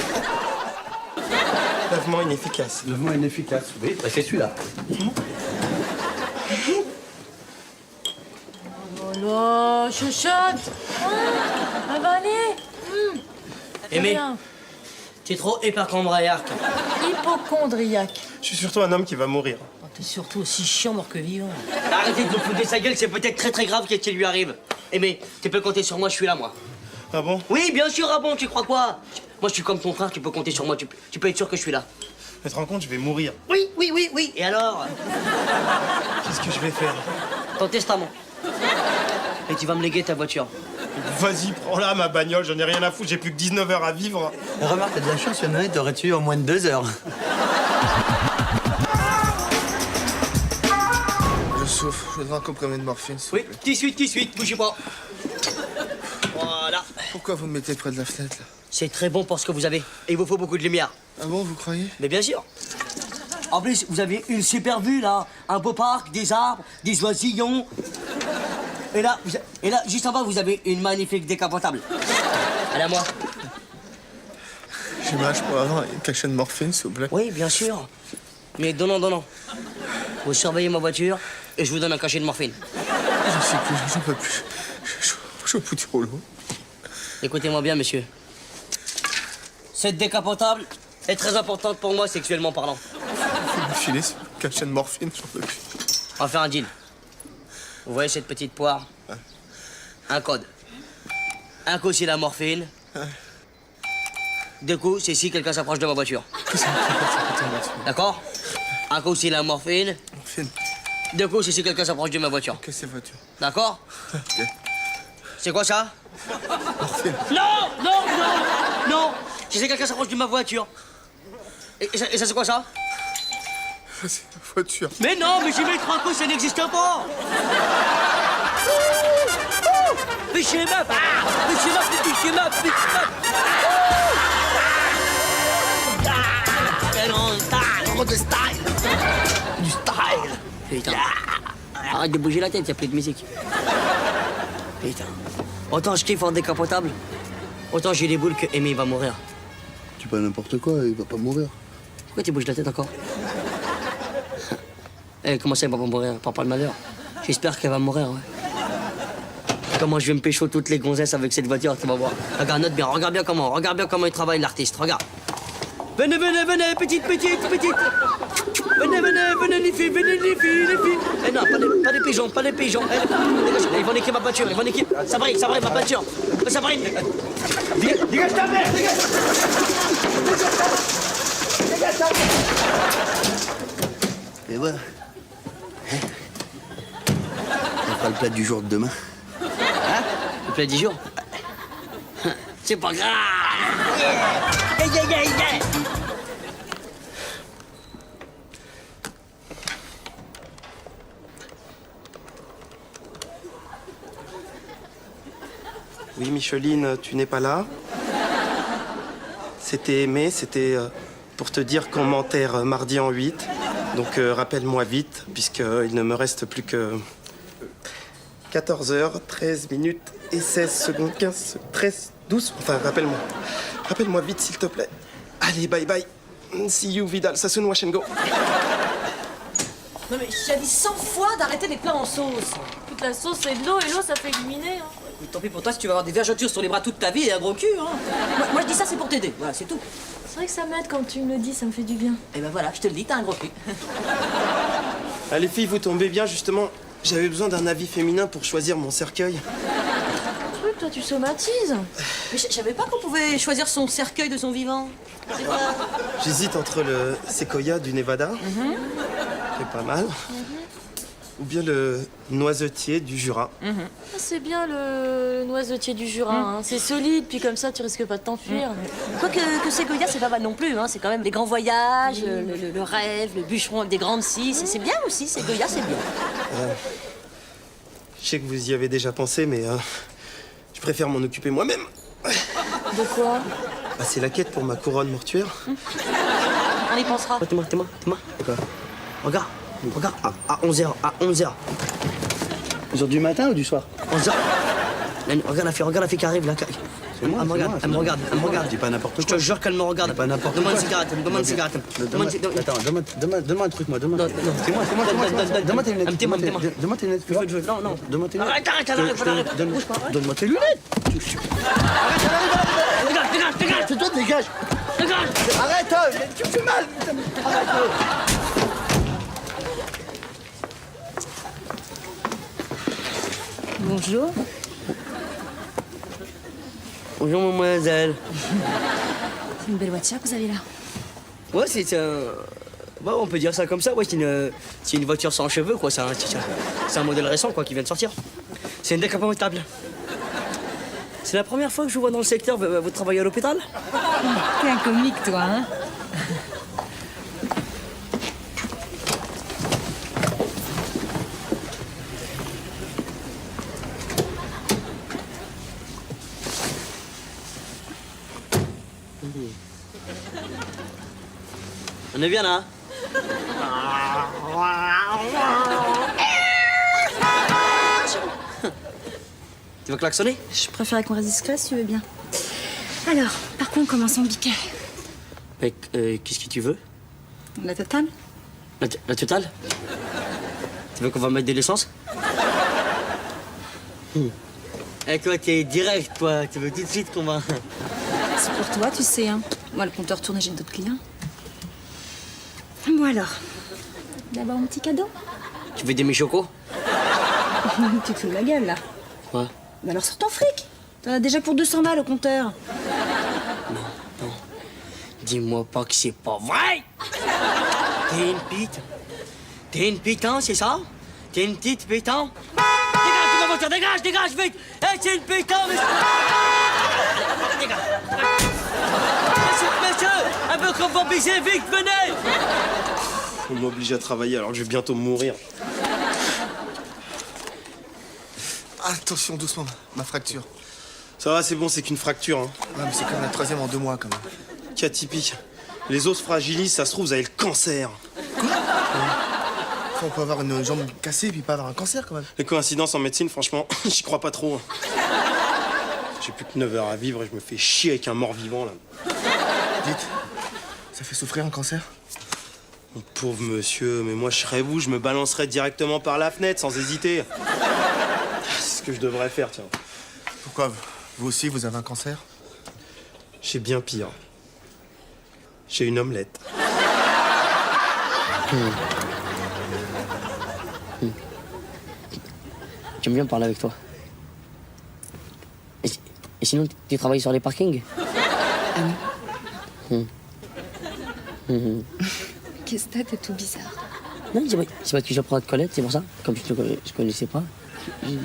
[SPEAKER 3] Lavement inefficace.
[SPEAKER 11] Lavement inefficace. Oui, bah c'est celui-là.
[SPEAKER 9] Oh là, chuchote. Ah, va aller.
[SPEAKER 4] Aimé,
[SPEAKER 9] Rien.
[SPEAKER 4] t'es trop hyperchondriaque.
[SPEAKER 9] Hypochondriaque.
[SPEAKER 3] Je suis surtout un homme qui va mourir.
[SPEAKER 5] Oh, t'es surtout aussi chiant mort que vivant.
[SPEAKER 4] Arrêtez de nous foutre de sa gueule, c'est peut-être très grave qu'est-ce qui lui arrive. Aimé, tu peux compter sur moi, je suis là, moi.
[SPEAKER 3] Ah bon?
[SPEAKER 4] Oui, bien sûr, ah bon, tu crois quoi? Moi, je suis comme ton frère, tu peux compter sur moi, tu peux être sûr que je suis là.
[SPEAKER 3] Tu te rends compte, je vais mourir.
[SPEAKER 4] Oui. Et alors?
[SPEAKER 3] Qu'est-ce que je vais faire?
[SPEAKER 4] Ton testament. Et tu vas me léguer ta voiture.
[SPEAKER 3] Vas-y, prends-la, ma bagnole, j'en ai rien à foutre, j'ai plus que 19 heures à vivre.
[SPEAKER 2] Remarque, t'as de la chance, Yann, t'aurais tué en moins de 2 heures.
[SPEAKER 12] Je souffre, je voudrais un comprimé de morphine, s'il vous
[SPEAKER 4] Oui,
[SPEAKER 12] plaît.
[SPEAKER 4] 18, bougez pas. Voilà.
[SPEAKER 12] Pourquoi vous me mettez près de la fenêtre, là?
[SPEAKER 4] C'est très bon pour ce que vous avez. Et il vous faut beaucoup de lumière.
[SPEAKER 12] Ah bon, vous croyez?
[SPEAKER 4] Mais bien sûr. En plus, vous avez une super vue, là. Un beau parc, des arbres, des oisillons. Et là, juste en bas, vous avez une magnifique décapotable. Elle est à moi.
[SPEAKER 12] Je peux avoir un cachet de morphine, s'il vous plaît?
[SPEAKER 4] Oui, bien sûr. Mais donnant. Vous surveillez ma voiture et je vous donne un cachet de morphine.
[SPEAKER 12] Je sais plus, j'en peux plus. Je veux foutre au lot.
[SPEAKER 4] Écoutez-moi bien, monsieur. Cette décapotable est très importante pour moi, sexuellement parlant.
[SPEAKER 12] Vous me filez ce cachet de morphine, j'en peux plus.
[SPEAKER 4] On va faire un deal. Vous voyez cette petite poire? Un code. Un coup, c'est la morphine. Deux coups, c'est si quelqu'un s'approche de ma voiture. D'accord? Un coup, c'est la morphine. Deux coups, c'est si quelqu'un s'approche de ma voiture.
[SPEAKER 12] Qu'est-ce que c'est voiture?
[SPEAKER 4] D'accord?
[SPEAKER 12] Ok.
[SPEAKER 4] C'est quoi ça?
[SPEAKER 12] Morphine.
[SPEAKER 4] Non! Si c'est quelqu'un s'approche de ma voiture. Et ça, c'est quoi ça?
[SPEAKER 12] C'est la voiture.
[SPEAKER 4] Mais non, mais j'y mets 3 coups, ça n'existe pas! Pichez ma Du style! Putain. Arrête de bouger la tête, y'a plus de musique. Putain. Autant je kiffe en décapotable, autant j'ai les boules que Amy va mourir.
[SPEAKER 2] Tu pas n'importe quoi, il va pas mourir.
[SPEAKER 4] Pourquoi tu bouges la tête encore? Eh, comment ça, elle va pas mourir? Prends pas le malheur. J'espère qu'elle va mourir, ouais. Comment je vais me pécho toutes les gonzesses avec cette voiture, tu vas voir. Regarde, note bien, regarde bien comment il travaille l'artiste, regarde. Venez, petite. Venez, les filles. Eh non, pas des pigeons. Eh, ils vont niquer ma voiture, Ça brille, ma voiture. Ça brille. Dégage ta mère,
[SPEAKER 2] Et voilà. On fera le plat du jour de demain.
[SPEAKER 4] Hein? Le plat du jour? C'est pas grave. Yeah.
[SPEAKER 3] Oui, Micheline, tu n'es pas là. C'était Aimé, c'était pour te dire qu'on m'enterre mardi en 8. Donc rappelle-moi vite, puisqu'il ne me reste plus que 14h, 13 minutes et 16 secondes, 15, 13, 12. Enfin, rappelle-moi. Rappelle-moi vite, s'il te plaît. Allez, bye. See you, Vidal. Sassoon, wash and go.
[SPEAKER 5] Non mais j'ai dit 100 fois d'arrêter les plats en sauce.
[SPEAKER 9] Toute la sauce, c'est de l'eau, et l'eau, ça fait éliminer. Hein.
[SPEAKER 5] Tant pis pour toi si tu vas avoir des vergetures sur les bras toute ta vie et un gros cul. Hein. Moi je dis ça, c'est pour t'aider. Voilà, c'est tout.
[SPEAKER 9] C'est vrai que ça m'aide quand tu me le dis, ça me fait du bien.
[SPEAKER 5] Et ben voilà, je te le dis, t'as un gros cul.
[SPEAKER 3] Ah, les filles, vous tombez bien, justement. J'avais besoin d'un avis féminin pour choisir mon cercueil.
[SPEAKER 9] Truc, toi, tu somatises.
[SPEAKER 5] Mais je savais pas qu'on pouvait choisir son cercueil de son vivant. C'est quoi?
[SPEAKER 3] J'hésite entre le séquoia du Nevada, qui est pas mal, ou bien le noisetier du Jura.
[SPEAKER 9] Ah, c'est bien le noisetier du Jura. Hein. C'est solide, puis comme ça, tu risques pas de t'enfuir.
[SPEAKER 5] Quoique que Ségoya, c'est pas mal non plus. Hein. C'est quand même les grands voyages, le rêve, le bûcheron avec des grandes scies. C'est bien aussi, Ségoya, c'est bien.
[SPEAKER 3] Je sais que vous y avez déjà pensé, mais je préfère m'en occuper moi-même.
[SPEAKER 9] De quoi?
[SPEAKER 3] Bah, c'est la quête pour ma couronne mortuaire.
[SPEAKER 5] On y pensera.
[SPEAKER 4] Oh, t'es-moi. Regarde, à 11h,
[SPEAKER 2] 11h du matin ou du soir?
[SPEAKER 4] 11h. Regarde la fille qui arrive là.
[SPEAKER 2] C'est moi,
[SPEAKER 4] Elle me regarde.
[SPEAKER 2] Dis pas n'importe
[SPEAKER 4] Je
[SPEAKER 2] quoi.
[SPEAKER 4] te jure qu'elle me regarde.
[SPEAKER 2] Dis pas n'importe
[SPEAKER 4] Demande
[SPEAKER 2] quoi.
[SPEAKER 4] une cigarette.
[SPEAKER 2] Attends, donne-moi un truc, moi. Donne-moi. C'est moi. Donne-moi tes lunettes. Donne-moi tes lunettes.
[SPEAKER 4] Non.
[SPEAKER 2] Donne-moi tes lunettes.
[SPEAKER 4] Arrête.
[SPEAKER 2] Donne-moi tes lunettes.
[SPEAKER 4] Dégage.
[SPEAKER 2] C'est toi, dégage.
[SPEAKER 4] Dégage.
[SPEAKER 2] Arrête, tu me fais mal. Arrête.
[SPEAKER 5] Bonjour.
[SPEAKER 4] Bonjour, mademoiselle.
[SPEAKER 6] C'est une belle voiture que vous avez là.
[SPEAKER 4] Ouais, c'est un... Bah, on peut dire ça comme ça, ouais, c'est une voiture sans cheveux, quoi. C'est un modèle récent, quoi, qui vient de sortir. C'est une décapotable. C'est la première fois que je vous vois dans le secteur. Vous travaillez à l'hôpital?
[SPEAKER 6] T'es un comique, toi, hein?
[SPEAKER 4] On est bien là, hein? Tu veux klaxonner?
[SPEAKER 13] Je préférais qu'on reste discret si tu veux bien. Alors, par contre, commençons biquet.
[SPEAKER 4] Qu'est-ce que tu veux?
[SPEAKER 13] La totale?
[SPEAKER 4] La totale? Tu veux qu'on va mettre de l'essence? Eh, toi, t'es direct, toi. Tu veux tout de suite qu'on va...
[SPEAKER 13] C'est pour toi, tu sais, hein. Moi, le compteur tourne et j'ai d'autres clients. Bon alors, d'abord un petit cadeau.
[SPEAKER 4] Tu veux des mi-chocos?
[SPEAKER 13] Tu te fous de ma gueule, là.
[SPEAKER 4] Quoi?
[SPEAKER 13] Bah alors sors ton fric. T'en as déjà pour 200 balles au compteur.
[SPEAKER 4] Non. Dis-moi pas que c'est pas vrai! T'es une pite? T'es une piton, c'est ça? T'es une petite piton? Dégage de ma voiture, dégage, vite! Hey, c'est une piton, mais... Dégage! Monsieur, un peu qu'on va baiser, vite, venez!
[SPEAKER 3] On m'oblige à travailler alors que je vais bientôt mourir.
[SPEAKER 12] Attention, doucement, ma fracture.
[SPEAKER 3] Ça va, c'est bon, c'est qu'une fracture. Hein.
[SPEAKER 12] Non, mais c'est comme la 3e en 2 mois, quand même.
[SPEAKER 3] Cas typique. Les os se fragilisent, ça se trouve, vous avez le cancer.
[SPEAKER 12] On peut avoir une jambe cassée et puis pas avoir un cancer, quand même.
[SPEAKER 3] Les coïncidences en médecine, franchement, j'y crois pas trop. J'ai plus que 9 heures à vivre et je me fais chier avec un mort-vivant, là.
[SPEAKER 12] Dites, ça fait souffrir un cancer?
[SPEAKER 3] Mon pauvre monsieur, mais moi, je serais vous, je me balancerais directement par la fenêtre, sans hésiter. C'est ce que je devrais faire, tiens.
[SPEAKER 12] Pourquoi? Vous aussi, vous avez un cancer?
[SPEAKER 3] J'ai bien pire. J'ai une omelette.
[SPEAKER 4] J'aime bien parler avec toi. Et sinon, tu travailles sur les parkings?
[SPEAKER 13] Qu'est-ce que t'es tout bizarre.
[SPEAKER 4] Non, c'est parce que j'apprends à te connaître, c'est pour ça. Comme je connaissais pas, j'ai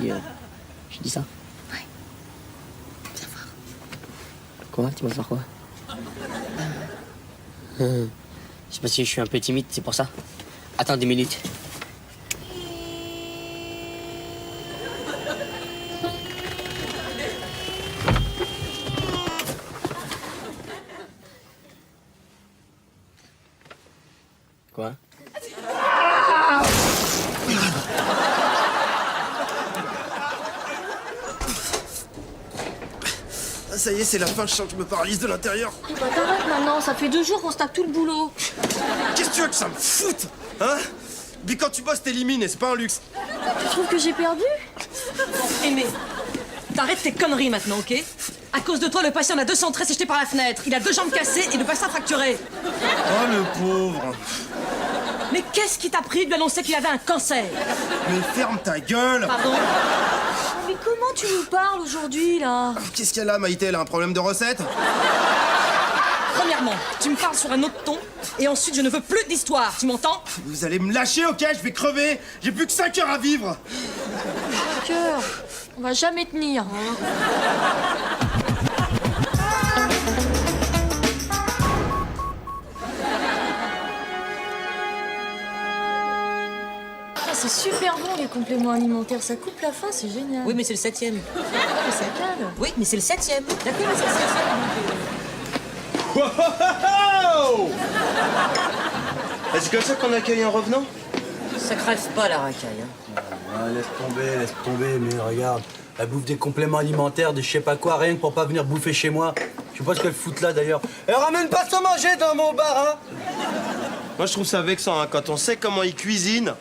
[SPEAKER 4] dit ça.
[SPEAKER 13] Ouais. Viens voir.
[SPEAKER 4] Quoi? Tu vas faire quoi? C'est parce que je suis un peu timide, c'est pour ça. Attends 2 minutes. Quoi?
[SPEAKER 3] Ça y est, c'est la fin, je sens que je me paralyse de l'intérieur.
[SPEAKER 6] Bah t'arrêtes maintenant, ça fait 2 jours qu'on se tape tout le boulot.
[SPEAKER 3] Qu'est-ce que tu veux que ça me foute? Hein? Puis quand tu bosses, t'élimines et c'est pas un luxe.
[SPEAKER 6] Tu trouves que j'ai perdu?
[SPEAKER 5] Aimé, t'arrêtes tes conneries maintenant, ok? À cause de toi, le patient a 213 jeté par la fenêtre. Il a 2 jambes cassées et le bassin fracturé.
[SPEAKER 3] Oh, le pauvre.
[SPEAKER 5] Mais qu'est-ce qui t'a pris de lui annoncer qu'il avait un cancer?
[SPEAKER 3] Mais ferme ta gueule.
[SPEAKER 5] Pardon?
[SPEAKER 6] Mais comment tu nous parles aujourd'hui, là?
[SPEAKER 3] Qu'est-ce qu'il y a là, Maïté? Elle a un problème de recette?
[SPEAKER 5] Premièrement, tu me parles sur un autre ton. Et ensuite, je ne veux plus d'histoire. Tu m'entends?
[SPEAKER 3] Vous allez me lâcher, ok? Je vais crever. J'ai plus que 5 heures à vivre.
[SPEAKER 6] Cœur, on va jamais tenir. Ah, c'est super bon les compléments alimentaires, ça coupe la faim, c'est génial.
[SPEAKER 5] Oui, mais c'est le 7e.
[SPEAKER 6] Mais ça cale.
[SPEAKER 5] Oui, mais c'est le 7e.
[SPEAKER 6] D'accord, mais c'est le 7e.
[SPEAKER 3] Wow! Est-ce comme ça qu'on accueille un revenant?
[SPEAKER 5] Ça crève pas la racaille. Hein.
[SPEAKER 11] Ah, laisse tomber, mais regarde. Elle bouffe des compléments alimentaires, de je sais pas quoi, rien que pour pas venir bouffer chez moi. Je sais pas ce qu'elle fout là d'ailleurs. Elle ramène pas sans manger dans mon bar, hein!
[SPEAKER 3] Moi, je trouve ça vexant, hein, quand on sait comment ils cuisinent.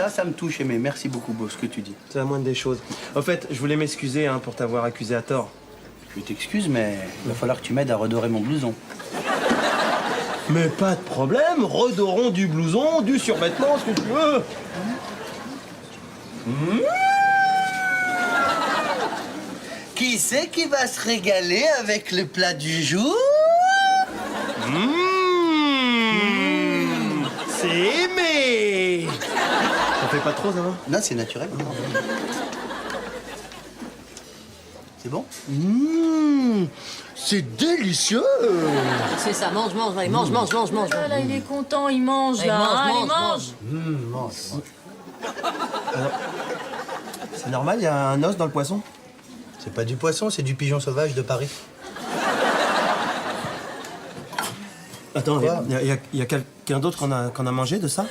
[SPEAKER 11] Ça me touche, mais merci beaucoup, Beau, ce que tu dis.
[SPEAKER 3] C'est la moindre des choses. En fait, je voulais m'excuser hein, pour t'avoir accusé à tort.
[SPEAKER 11] Je t'excuse, mais il va falloir que tu m'aides à redorer mon blouson.
[SPEAKER 3] Mais pas de problème, redorons du blouson, du survêtement, ce que tu veux.
[SPEAKER 2] Qui c'est qui va se régaler avec le plat du jour?
[SPEAKER 3] C'est aimé. Ça fait pas trop, ça va?
[SPEAKER 11] Non, c'est naturel. C'est bon?
[SPEAKER 2] C'est délicieux.
[SPEAKER 5] C'est ça, mange, allez, mange.
[SPEAKER 6] Ah, là, il est content, il mange,
[SPEAKER 5] Allez,
[SPEAKER 6] là.
[SPEAKER 5] mange.
[SPEAKER 6] Allez, mange.
[SPEAKER 3] C'est normal, il y a un os dans le poisson?
[SPEAKER 11] C'est pas du poisson, c'est du pigeon sauvage de Paris.
[SPEAKER 3] Attends, il y a quelqu'un d'autre qu'on a mangé de ça?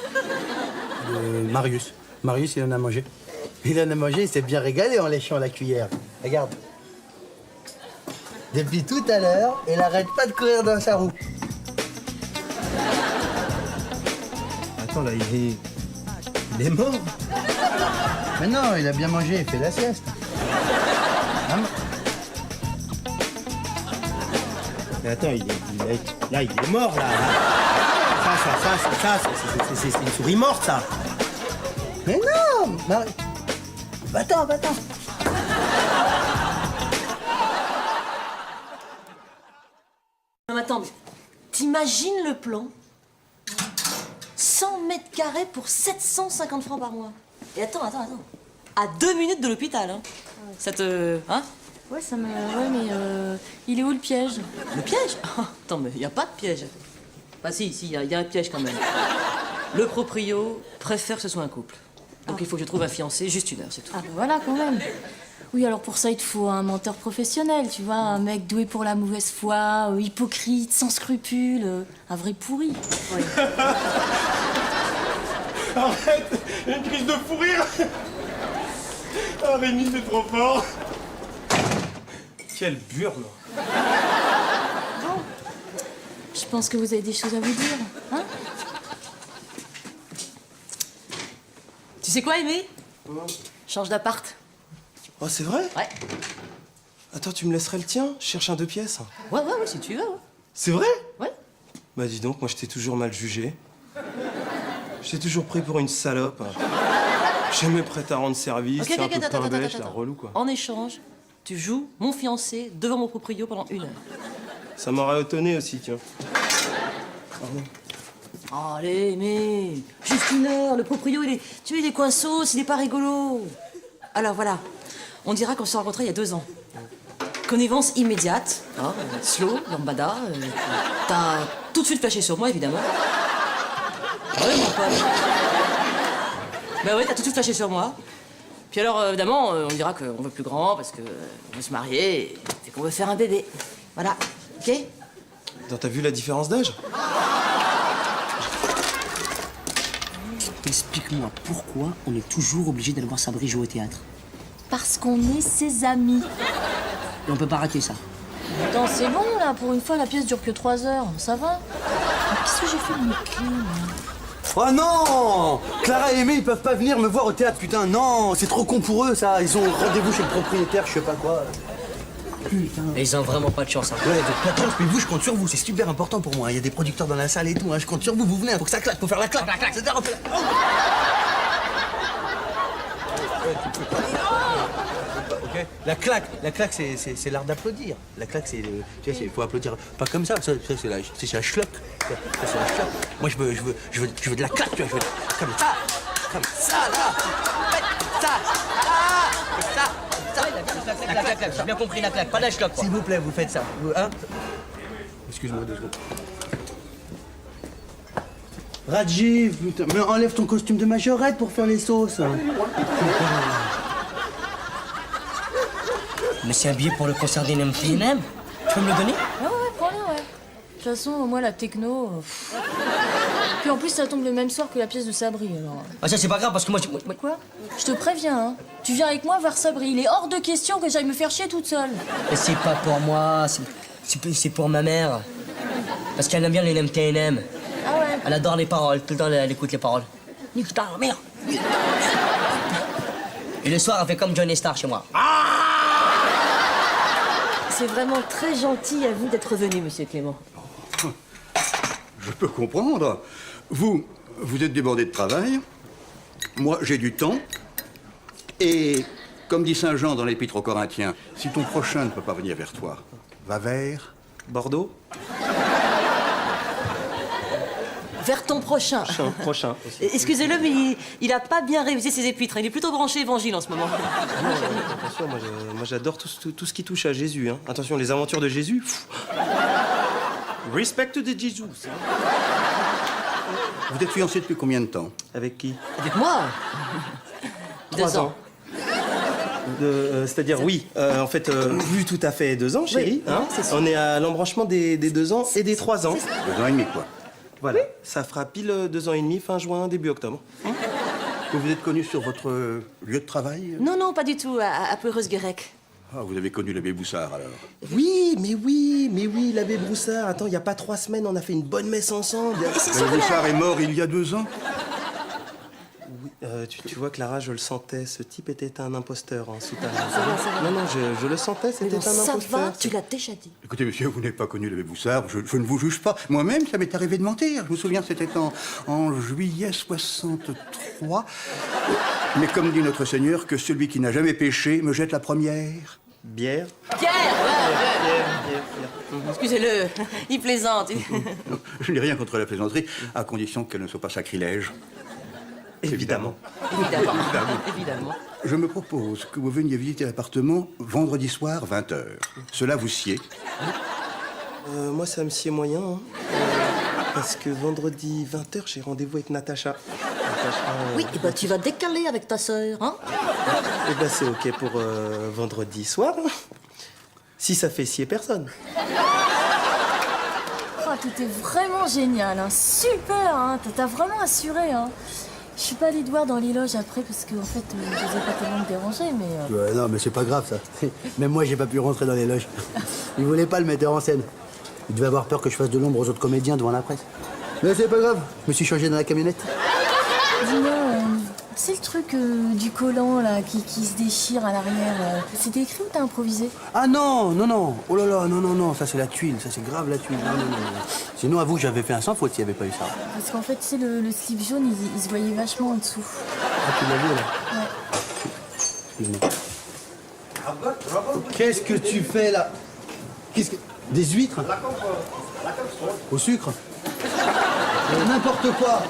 [SPEAKER 11] Marius. Marius, il en a mangé.
[SPEAKER 2] Il en a mangé, il s'est bien régalé en léchant la cuillère. Regarde. Depuis tout à l'heure, il arrête pas de courir dans sa roue.
[SPEAKER 3] Attends, là, il est mort.
[SPEAKER 2] Mais non, il a bien mangé, il fait la sieste.
[SPEAKER 3] Mais attends, il est mort, là. Ça, c'est une souris morte, ça.
[SPEAKER 2] Mais non, Marie. Va-t'en.
[SPEAKER 5] Non, mais attends, mais t'imagines le plan? 100 mètres carrés pour 750 francs par mois. Et attends. À 2 minutes de l'hôpital, hein. Ça te... Hein?
[SPEAKER 9] Ouais, ça me... Ouais, mais il est où le piège?
[SPEAKER 5] Le piège? Attends, mais il n'y a pas de piège. Enfin, si, il y a un piège quand même. Le proprio préfère que ce soit un couple. Donc il faut que je trouve un fiancé, juste 1 heure, c'est tout.
[SPEAKER 9] Ah, bah voilà, quand même. Oui, alors pour ça, il te faut un menteur professionnel, tu vois, un mec doué pour la mauvaise foi, hypocrite, sans scrupules, un vrai pourri. Ouais.
[SPEAKER 3] Arrête, une crise de fou rire. Ah, Rémi, c'est trop fort. Quelle burne.
[SPEAKER 9] Bon, je pense que vous avez des choses à vous dire, hein?
[SPEAKER 5] Tu sais quoi, Aimé? Change d'appart.
[SPEAKER 3] Oh, c'est vrai?
[SPEAKER 5] Ouais.
[SPEAKER 3] Attends, tu me laisserais le tien? Je cherche un 2 pièces.
[SPEAKER 5] Ouais, si tu veux. Ouais.
[SPEAKER 3] C'est vrai?
[SPEAKER 5] Ouais.
[SPEAKER 3] Bah dis donc, moi je t'ai toujours mal jugé. Je t'ai toujours pris pour une salope. Jamais prête à rendre service,
[SPEAKER 5] Ok,
[SPEAKER 3] c'est un peu
[SPEAKER 5] attends.
[SPEAKER 3] pain bêche, la relou quoi.
[SPEAKER 5] En échange, tu joues mon fiancé devant mon proprio pendant 1 heure.
[SPEAKER 3] Ça m'aurait étonné aussi, tiens.
[SPEAKER 5] Oh, allez, mais juste 1 heure, le proprio, il est coinceau, il est pas rigolo. Alors voilà, on dira qu'on s'est rencontrés il y a 2 ans. Connivence immédiate, hein, slow, lambada. T'as tout de suite flashé sur moi, évidemment. Ouais, mon pote. Ben ouais, t'as tout de suite flashé sur moi. Puis alors, évidemment, on dira qu'on veut plus grand parce qu'on veut se marier et qu'on veut faire un bébé. Voilà, ok?
[SPEAKER 3] T'as vu la différence d'âge?
[SPEAKER 4] Explique-moi pourquoi on est toujours obligé d'aller voir Sabri jouer au théâtre.
[SPEAKER 9] Parce qu'on est ses amis.
[SPEAKER 4] Et on peut pas rater ça.
[SPEAKER 9] Attends, c'est bon, là, pour une fois, la pièce dure que 3 heures, ça va? Mais qu'est-ce que j'ai fait de mes clés, moi?
[SPEAKER 2] Oh non! Clara et Aimé, ils peuvent pas venir me voir au théâtre, putain, non! C'est trop con pour eux, ça. Ils ont rendez-vous chez le propriétaire, je sais pas quoi. Putain.
[SPEAKER 4] Et ils ont vraiment pas de chance, hein.
[SPEAKER 2] Ouais, pas de chance, mais vous, je compte sur vous, c'est super important pour moi. Il y a des producteurs dans la salle et tout, hein. Je compte sur vous, vous venez, faut que ça claque, faut faire la claque. C'est-à-dire, on fait la... Ok. La claque, c'est l'art d'applaudir. La claque, c'est, tu sais, il faut applaudir pas comme ça. Ça c'est la schlock. Ça, c'est la schlock. Moi, je veux de la claque, tu vois. Je veux comme ça, là. Ça,
[SPEAKER 4] La claque, j'ai bien compris la claque, pas la schlock, quoi.
[SPEAKER 2] s'il vous plaît, vous faites ça. Hein? Excuse-moi 2 secondes. Rajiv, putain, mais enlève ton costume de majorette pour faire les sauces.
[SPEAKER 4] Mais c'est un billet pour le concert des NMTNM. Tu peux me le donner?
[SPEAKER 9] Ouais, prends-le, ouais. De toute façon, moi, la techno... Puis en plus, ça tombe le même soir que la pièce de Sabri, alors...
[SPEAKER 4] Ah, ça, c'est pas grave, parce que moi...
[SPEAKER 9] Quoi? Je te préviens, hein. Tu viens avec moi voir Sabri. Il est hors de question que j'aille me faire chier toute seule.
[SPEAKER 4] Mais c'est pas pour moi, c'est pour ma mère. Parce qu'elle aime bien les NMTNM.
[SPEAKER 9] Ah ouais?
[SPEAKER 4] Elle adore les paroles, tout le temps elle écoute les paroles. Nique ta mère! Et le soir, elle fait comme Johnny Star chez moi.
[SPEAKER 5] C'est vraiment très gentil à vous d'être venu, monsieur Clément.
[SPEAKER 14] Je peux comprendre. Vous êtes débordé de travail. Moi, j'ai du temps. Et comme dit Saint Jean dans l'Épître aux Corinthiens, si ton prochain ne peut pas venir vers toi, va vers...
[SPEAKER 3] Bordeaux?
[SPEAKER 5] Vers ton prochain.
[SPEAKER 3] Prochain.
[SPEAKER 5] Excusez-le, mais il a pas bien révisé ses épîtres. Il est plutôt branché évangile en ce moment.
[SPEAKER 3] Attention, moi j'adore tout ce qui touche à Jésus. Hein. Attention, les aventures de Jésus. Respect to the Jesus.
[SPEAKER 14] Vous êtes fiancé depuis combien de temps?
[SPEAKER 3] Avec qui?
[SPEAKER 5] Avec moi?
[SPEAKER 3] 3 ans. C'est-à-dire, oui, en fait, plus tout à fait 2 ans, chérie.
[SPEAKER 5] Oui,
[SPEAKER 3] hein. On est à l'embranchement des 2 ans et des 3 ans.
[SPEAKER 14] 2 ans et demi, quoi.
[SPEAKER 3] Voilà, ça fera pile 2 ans et demi, fin juin, début octobre.
[SPEAKER 14] Vous êtes connu sur votre lieu de travail?
[SPEAKER 5] Non, non, pas du tout, à Peureuse-Guérec.
[SPEAKER 14] Ah, vous avez connu l'abbé Boussard, alors?
[SPEAKER 3] Oui, l'abbé Broussard. Attends, il y a pas 3 semaines, on a fait une bonne messe ensemble.
[SPEAKER 14] L'abbé Boussard est mort il y a 2 ans?
[SPEAKER 3] Oui, tu vois, Clara, je le sentais. Ce type était un imposteur en souterrain.
[SPEAKER 5] C'est vrai.
[SPEAKER 3] Non, je le sentais,
[SPEAKER 5] Mais
[SPEAKER 3] c'était
[SPEAKER 5] bon,
[SPEAKER 3] un
[SPEAKER 5] ça
[SPEAKER 3] imposteur.
[SPEAKER 5] va, tu l'as déjà dit.
[SPEAKER 14] Écoutez, monsieur, vous n'avez pas connu l'abbé Boussard, je ne vous juge pas. Moi-même, ça m'est arrivé de mentir. Je me souviens, c'était en juillet 63. Mais comme dit notre Seigneur, que celui qui n'a jamais péché me jette la première.
[SPEAKER 3] Bière?
[SPEAKER 5] Pierre, excusez-le, il plaisante.
[SPEAKER 14] Je n'ai rien contre la plaisanterie, à condition qu'elle ne soit pas sacrilège.
[SPEAKER 3] Évidemment.
[SPEAKER 5] Évidemment.
[SPEAKER 14] Je me propose que vous veniez visiter l'appartement vendredi soir, 20h. Cela vous sied?
[SPEAKER 3] Moi, ça me sied moyen. Hein. Parce que vendredi 20h, j'ai rendez-vous avec Natacha.
[SPEAKER 5] Oui, et ben tu vas décaler avec ta sœur, hein?
[SPEAKER 3] Eh ben, c'est OK pour vendredi soir. Si ça fait scier personne.
[SPEAKER 9] Oh, t'étais vraiment génial, hein. Super, hein. T'as vraiment assuré, hein. Je suis pas allée te voir dans les loges après parce qu'en fait, je n'osais pas tellement te déranger, mais...
[SPEAKER 2] Ouais, non, mais c'est pas grave, ça. Même moi, j'ai pas pu rentrer dans les loges. Il voulait pas le mettre en scène. Il devait avoir peur que je fasse de l'ombre aux autres comédiens devant la presse. Mais c'est pas grave, je me suis changé dans la camionnette.
[SPEAKER 9] Dis-moi, c'est le truc du collant, là, qui se déchire à l'arrière. C'était écrit ou t'as improvisé?
[SPEAKER 2] Ah non. Oh là là, non, ça c'est la tuile, ça c'est grave la tuile. Non. Sinon, avoue que j'avais fait un sans faute s'il n'y avait pas eu ça.
[SPEAKER 9] Parce qu'en fait, tu sais, le slip jaune, il se voyait vachement en dessous.
[SPEAKER 2] Ah, tu l'as vu, là?
[SPEAKER 9] Ouais.
[SPEAKER 2] Excuse-moi. Qu'est-ce que tu fais, là? Des huîtres? Au sucre? N'importe quoi.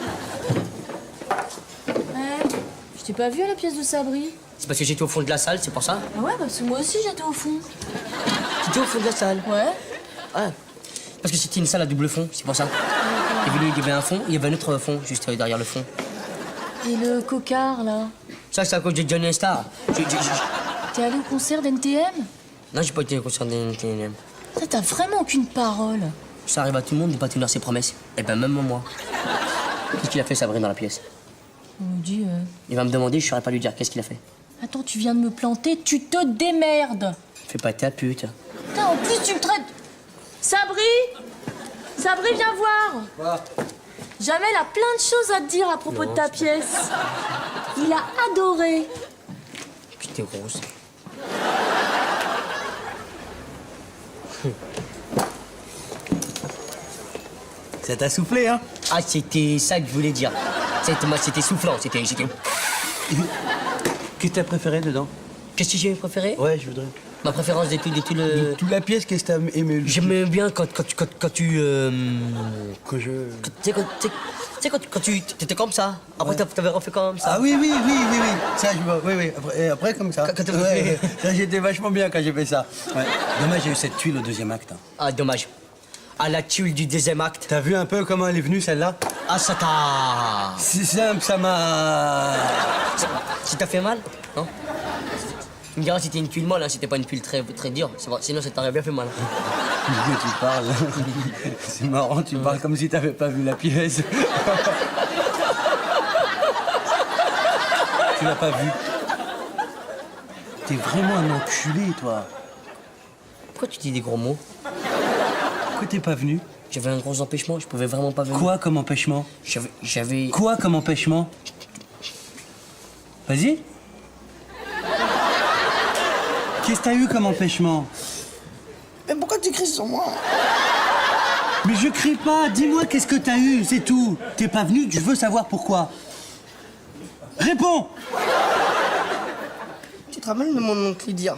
[SPEAKER 9] Je t'ai pas vu à la pièce de Sabri.
[SPEAKER 4] C'est parce que j'étais au fond de la salle, c'est pour ça?
[SPEAKER 9] Ah ouais, parce que moi aussi j'étais au fond.
[SPEAKER 4] T'étais au fond de la salle?
[SPEAKER 9] Ouais.
[SPEAKER 4] Ouais. Parce que c'était une salle à double fond, c'est pour ça. Il y avait un fond, il y avait un autre fond, juste derrière le fond.
[SPEAKER 9] Et le cocard, là?
[SPEAKER 4] Ça, c'est à cause de Johnny Star.
[SPEAKER 9] T'es allé au concert d'NTM?
[SPEAKER 4] Non, j'ai pas été au concert d'NTM.
[SPEAKER 9] Ça, t'as vraiment aucune parole.
[SPEAKER 4] Ça arrive à tout le monde de pas tenir ses promesses. Et ben même moi. Qu'est-ce qu'il a fait, Sabri, dans la pièce?
[SPEAKER 9] On me dit...
[SPEAKER 4] Il va me demander, je saurais pas lui dire. Qu'est-ce qu'il a fait?
[SPEAKER 9] Attends, tu viens de me planter, tu te démerdes.
[SPEAKER 4] Fais pas ta pute.
[SPEAKER 9] Putain, en plus tu me traites... Sabri, viens voir.
[SPEAKER 11] Quoi?
[SPEAKER 9] Jamel a plein de choses à te dire à propos de ta pièce. Il a adoré.
[SPEAKER 4] Puis t'es grosse.
[SPEAKER 11] Ça t'a soufflé, hein?
[SPEAKER 4] Ah, c'était ça que je voulais dire. C'était soufflant, c'était...
[SPEAKER 11] Qu'est-ce que t'as préféré dedans?
[SPEAKER 4] Qu'est-ce que j'ai préféré?
[SPEAKER 11] Ouais, je voudrais.
[SPEAKER 4] Ma préférence de tout le...
[SPEAKER 11] De toute la pièce, qu'est-ce que t'as aimé?
[SPEAKER 4] J'aimais bien quand tu...
[SPEAKER 11] Quand je...
[SPEAKER 4] Tu sais, quand tu... T'étais comme ça. Après, t'avais refait comme ça.
[SPEAKER 11] Ah oui. Ça, je vois. Oui. Après comme ça.
[SPEAKER 4] Quand t'avais
[SPEAKER 11] ouais. Ça, j'étais vachement bien quand j'ai fait ça. Ouais. Dommage, j'ai eu cette tuile au deuxième acte. Hein.
[SPEAKER 4] Ah, dommage. À la tuile du deuxième acte.
[SPEAKER 11] T'as vu un peu comment elle est venue, celle-là?
[SPEAKER 4] Ah, ça t'a...
[SPEAKER 11] C'est simple, ça m'a...
[SPEAKER 4] Ça t'a fait mal? Non? Tu me diras, c'était une tuile molle, hein, c'était pas une tuile très dure. Sinon, ça t'aurait bien fait mal.
[SPEAKER 11] De quoi tu parles? C'est marrant, tu parles comme si t'avais pas vu la pièce. Tu l'as pas vu? T'es vraiment un enculé, toi.
[SPEAKER 4] Pourquoi tu dis des gros mots?
[SPEAKER 11] Pourquoi t'es pas venu?
[SPEAKER 4] J'avais un gros empêchement, je pouvais vraiment pas venir.
[SPEAKER 11] Quoi comme empêchement?
[SPEAKER 4] J'avais...
[SPEAKER 11] Quoi comme empêchement? Vas-y. Qu'est-ce que t'as eu comme empêchement?
[SPEAKER 2] Mais pourquoi tu cries sur moi?
[SPEAKER 11] Mais je crie pas, dis-moi qu'est-ce que t'as eu, c'est tout. T'es pas venu, je veux savoir pourquoi. Réponds!
[SPEAKER 15] Tu te rappelles de mon oncle Lydia?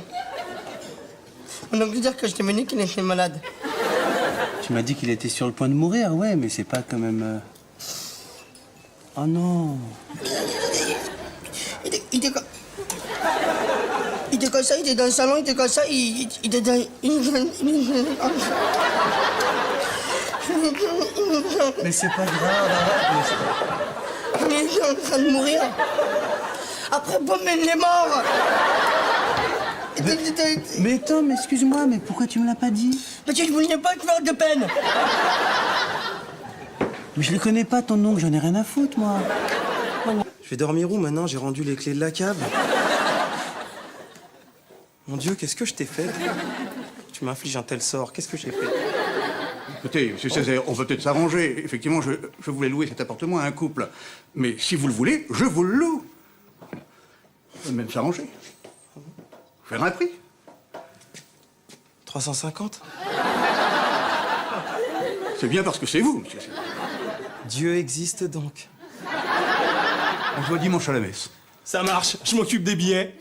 [SPEAKER 15] Mon oncle Lydia, quand j'étais venu, qu'il était malade.
[SPEAKER 11] Tu m'as dit qu'il était sur le point de mourir, ouais, mais c'est pas quand même... Oh non.
[SPEAKER 15] Il était comme ça, il était dans le salon, il était comme ça, il était dans...
[SPEAKER 11] Mais c'est pas grave, arrête.
[SPEAKER 15] Il était en train de mourir. Après, boum, il est mort.
[SPEAKER 11] Mais attends, mais excuse-moi, mais pourquoi tu me l'as pas dit?
[SPEAKER 15] Parce que je voulais pas te faire de peine.
[SPEAKER 11] Mais je le connais pas, ton oncle, j'en ai rien à foutre, moi.
[SPEAKER 3] Je vais dormir où maintenant? J'ai rendu les clés de la cave. Mon Dieu, qu'est-ce que je t'ai fait? Tu m'infliges un tel sort. Qu'est-ce que j'ai fait?
[SPEAKER 14] Écoutez, monsieur Césaire, on peut peut-être s'arranger. Effectivement, je voulais louer cet appartement à un couple. Mais si vous le voulez, je vous le loue. On peut même s'arranger. Faire un prix.
[SPEAKER 3] 350?
[SPEAKER 14] C'est bien parce que c'est vous, monsieur Césaire.
[SPEAKER 3] Dieu existe donc.
[SPEAKER 14] On se voit dimanche à la messe.
[SPEAKER 3] Ça marche, je m'occupe des billets.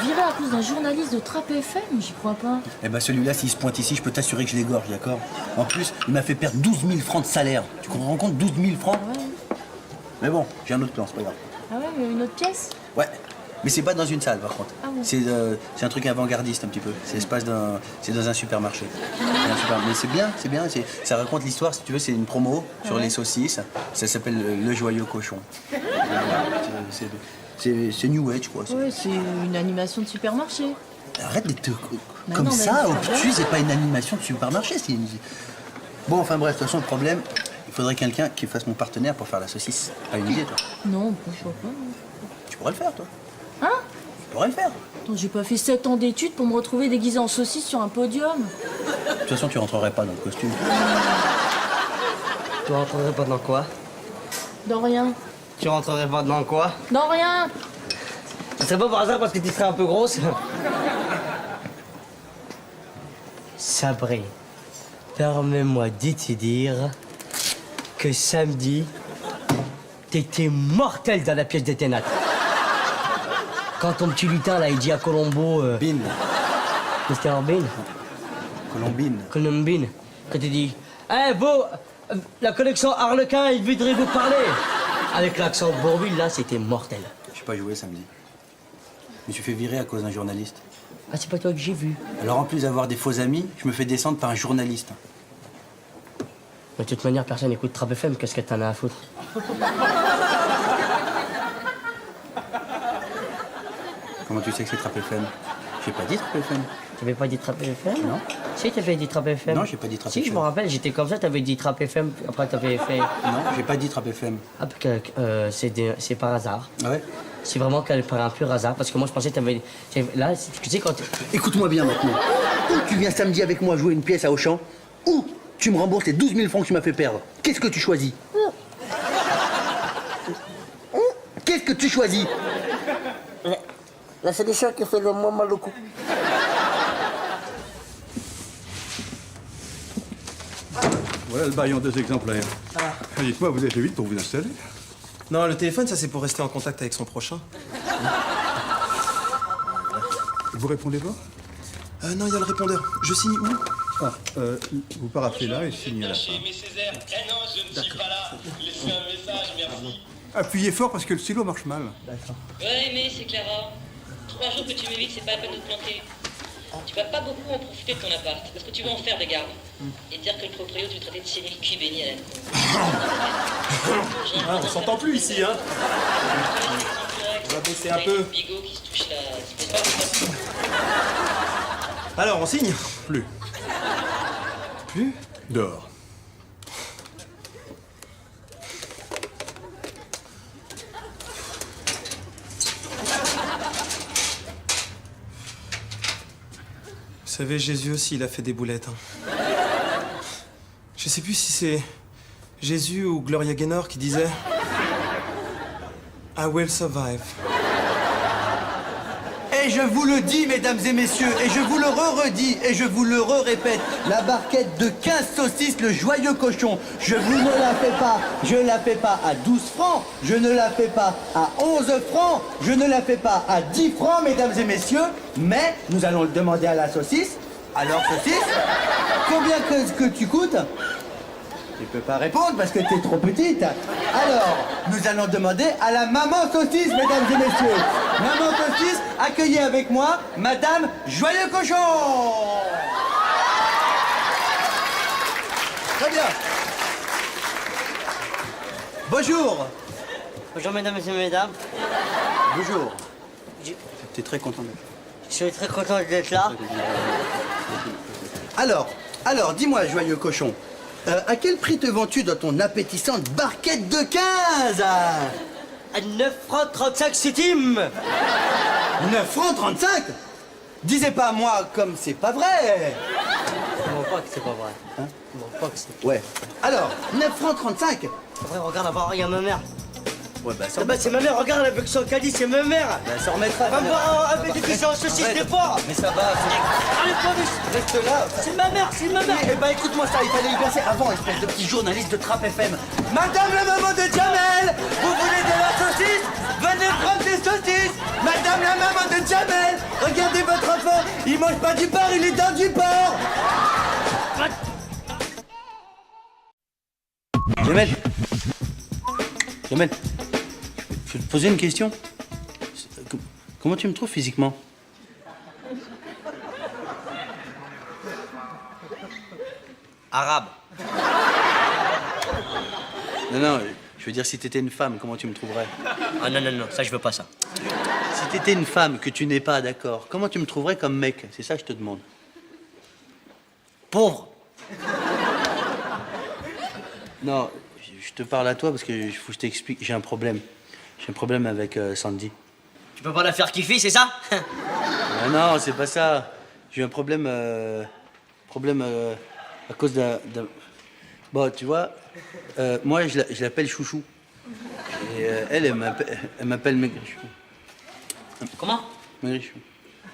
[SPEAKER 9] Viré à cause d'un journaliste de Trappe FM, j'y crois pas.
[SPEAKER 2] Eh ben celui-là, s'il se pointe ici, je peux t'assurer que je l'égorge, d'accord? En plus, il m'a fait perdre 12 000 francs de salaire. Tu comprends compte? 12 000 francs?
[SPEAKER 9] Ouais.
[SPEAKER 2] Mais bon, j'ai un autre plan, c'est pas grave.
[SPEAKER 9] Ah ouais, mais une autre pièce?
[SPEAKER 2] Ouais. Mais c'est pas dans une salle, par contre.
[SPEAKER 9] Ah bon?
[SPEAKER 2] C'est un truc avant-gardiste, un petit peu. C'est dans un supermarché. Mais c'est bien. Ça raconte l'histoire, si tu veux, c'est une promo sur les saucisses. Ça s'appelle Le Joyeux Cochon. C'est New Age, quoi.
[SPEAKER 9] Ouais, c'est une animation de supermarché.
[SPEAKER 2] Arrête d'être
[SPEAKER 9] Bah
[SPEAKER 2] comme
[SPEAKER 9] non,
[SPEAKER 2] ça,
[SPEAKER 9] mais
[SPEAKER 2] obtus, c'est pas une animation de supermarché. Bon, enfin bref, de toute façon, le problème, il faudrait quelqu'un qui fasse mon partenaire pour faire la saucisse. Pas une idée, toi.
[SPEAKER 9] Non, je vois pas.
[SPEAKER 2] Tu pourrais le faire, toi.
[SPEAKER 9] Hein?
[SPEAKER 2] Tu pourrais le faire.
[SPEAKER 9] Attends, j'ai pas fait 7 ans d'études pour me retrouver déguisé en saucisse sur un podium.
[SPEAKER 2] De toute façon, tu rentrerais pas dans le costume.
[SPEAKER 4] Tu rentrerais pas dans quoi?
[SPEAKER 9] Dans rien.
[SPEAKER 4] Tu rentrerais pas dans quoi?
[SPEAKER 9] Dans rien.
[SPEAKER 4] Ce serait pas par hasard parce que tu serais un peu grosse? Sabré, permets-moi de te dire que samedi, t'étais mortel dans la pièce de théâtre. Quand ton petit lutin, là, il dit à Colombo...
[SPEAKER 2] Bin.
[SPEAKER 4] Mr. Bin?
[SPEAKER 2] Colombine.
[SPEAKER 4] Colombine. Quand il dit... Eh, vous, la collection Harlequin, il voudrait vous parler. Avec l'accent Bourville, là, c'était mortel.
[SPEAKER 2] Je sais pas jouer samedi. Je me suis fait virer à cause d'un journaliste.
[SPEAKER 4] Ah, c'est pas toi que j'ai vu.
[SPEAKER 2] Alors en plus d'avoir des faux amis, je me fais descendre par un journaliste.
[SPEAKER 4] De toute manière, personne n'écoute Trappe FM, qu'est-ce que t'en as à foutre?
[SPEAKER 2] Comment tu sais que c'est Trappe FM? J'ai pas dit Trappe FM.
[SPEAKER 4] T'avais pas dit Trappe FM?
[SPEAKER 2] Non.
[SPEAKER 4] Si, t'avais dit Trappe FM.
[SPEAKER 2] Non, j'ai pas dit Trappe
[SPEAKER 4] Si,
[SPEAKER 2] FM.
[SPEAKER 4] je me rappelle, j'étais comme ça, t'avais dit Trappe FM, après t'avais fait...
[SPEAKER 2] Non, j'ai pas dit Trappe FM.
[SPEAKER 4] Ah, c'est par hasard.
[SPEAKER 2] Ah ouais?
[SPEAKER 4] C'est vraiment par un pur hasard, parce que moi, je pensais que t'avais... Là, tu sais, quand...
[SPEAKER 2] Écoute-moi bien maintenant. Ou tu viens samedi avec moi jouer une pièce à Auchan, ou tu me rembourses les 12 000 francs que tu m'as fait perdre. Qu'est-ce que tu choisis? Qu'est-ce que tu choisis?
[SPEAKER 15] La solution qui fait le moins mal au cou.
[SPEAKER 14] Voilà le bail en 2 exemplaires. Dites-moi, vous êtes vite pour vous installer?
[SPEAKER 3] Non, le téléphone, ça c'est pour rester en contact avec son prochain.
[SPEAKER 14] Vous répondez pas?
[SPEAKER 3] Non, il y a le répondeur. Je signe où?
[SPEAKER 14] Vous paraffez là et signez à la fin. Appuyez fort parce que le stylo marche mal.
[SPEAKER 16] Ouais, mais c'est Clara. 3 jours que tu m'évites, c'est pas la peine de te planter. Tu vas pas beaucoup en profiter de ton appart, parce que tu vas en faire des gardes. Et dire que le proprio, tu le traitais de sénile cul béni à la
[SPEAKER 3] On s'entend plus ici, hein? On va baisser un peu.
[SPEAKER 16] Bigot qui se touche là.
[SPEAKER 3] Alors, on signe?
[SPEAKER 14] Plus.
[SPEAKER 3] Plus?
[SPEAKER 14] Dehors.
[SPEAKER 3] Vous savez, Jésus aussi, il a fait des boulettes. Hein. Je sais plus si c'est Jésus ou Gloria Gaynor qui disait I will survive.
[SPEAKER 2] Et je vous le dis, mesdames et messieurs, et je vous le redis, et je vous le répète, la barquette de 15 saucisses, le Joyeux Cochon, je vous ne la fais pas, je la fais pas à 12 francs, je ne la fais pas à 11 francs, je ne la fais pas à 10 francs, mesdames et messieurs, mais nous allons le demander à la saucisse. Alors, saucisse, combien que tu coûtes? Tu peux pas répondre parce que t'es trop petite. Alors, nous allons demander à la maman saucisse, mesdames et messieurs. Maman saucisse, accueillez avec moi Madame Joyeux Cochon. Très bien. Bonjour.
[SPEAKER 4] Bonjour, mesdames et mesdames.
[SPEAKER 2] Bonjour. T'es très content d'être là.
[SPEAKER 4] Je suis très content d'être là.
[SPEAKER 2] Alors, dis-moi, Joyeux Cochon, À quel prix te vends-tu dans ton appétissante barquette de 15
[SPEAKER 4] À 9 francs 35 centimes.
[SPEAKER 2] 9 francs 35? Disais pas à moi comme c'est pas vrai.
[SPEAKER 4] Comment pas que c'est pas vrai?
[SPEAKER 2] Hein?
[SPEAKER 4] Comment pas que c'est...
[SPEAKER 2] Ouais. Alors, 9 francs 35?
[SPEAKER 4] Après, regarde, là-bas, regarde ma mère.
[SPEAKER 2] Ouais, bah ça.
[SPEAKER 4] Là-bas, c'est ma mère, regarde avec son caddie, c'est ma mère.
[SPEAKER 2] Bah, ça remettra.
[SPEAKER 4] Va me voir avec des pigeons en saucisse des porcs.
[SPEAKER 2] Mais ça va.
[SPEAKER 4] Allez, Clovis.
[SPEAKER 2] Reste là.
[SPEAKER 4] C'est ma mère, c'est ma mère.
[SPEAKER 2] Eh ben, écoute-moi ça, il fallait y penser avant, espèce de petit journaliste de Trap FM. Madame la maman de Jamel, vous voulez de la saucisse? Venez prendre des saucisses. Madame la maman de Jamel, regardez votre enfant, il mange pas du porc, il est dans du porc. Jamel, je vais te poser une question. Comment tu me trouves physiquement?
[SPEAKER 4] Arabe.
[SPEAKER 2] Non, je veux dire, si t'étais une femme, comment tu me trouverais?
[SPEAKER 4] Ah non, ça je veux pas ça.
[SPEAKER 2] Si t'étais une femme que tu n'es pas, d'accord, comment tu me trouverais comme mec? C'est ça que je te demande.
[SPEAKER 4] Pauvre.
[SPEAKER 2] Non, je te parle à toi parce que faut que je t'explique. J'ai un problème. J'ai un problème avec Sandy.
[SPEAKER 4] Tu peux pas la faire kiffer, c'est ça?
[SPEAKER 2] Non, c'est pas ça. J'ai eu un problème. À cause d'un. Bon, tu vois, moi, je l'appelle Chouchou. Et elle m'appelle Maigrichon.
[SPEAKER 4] Comment?
[SPEAKER 2] Maigrichon.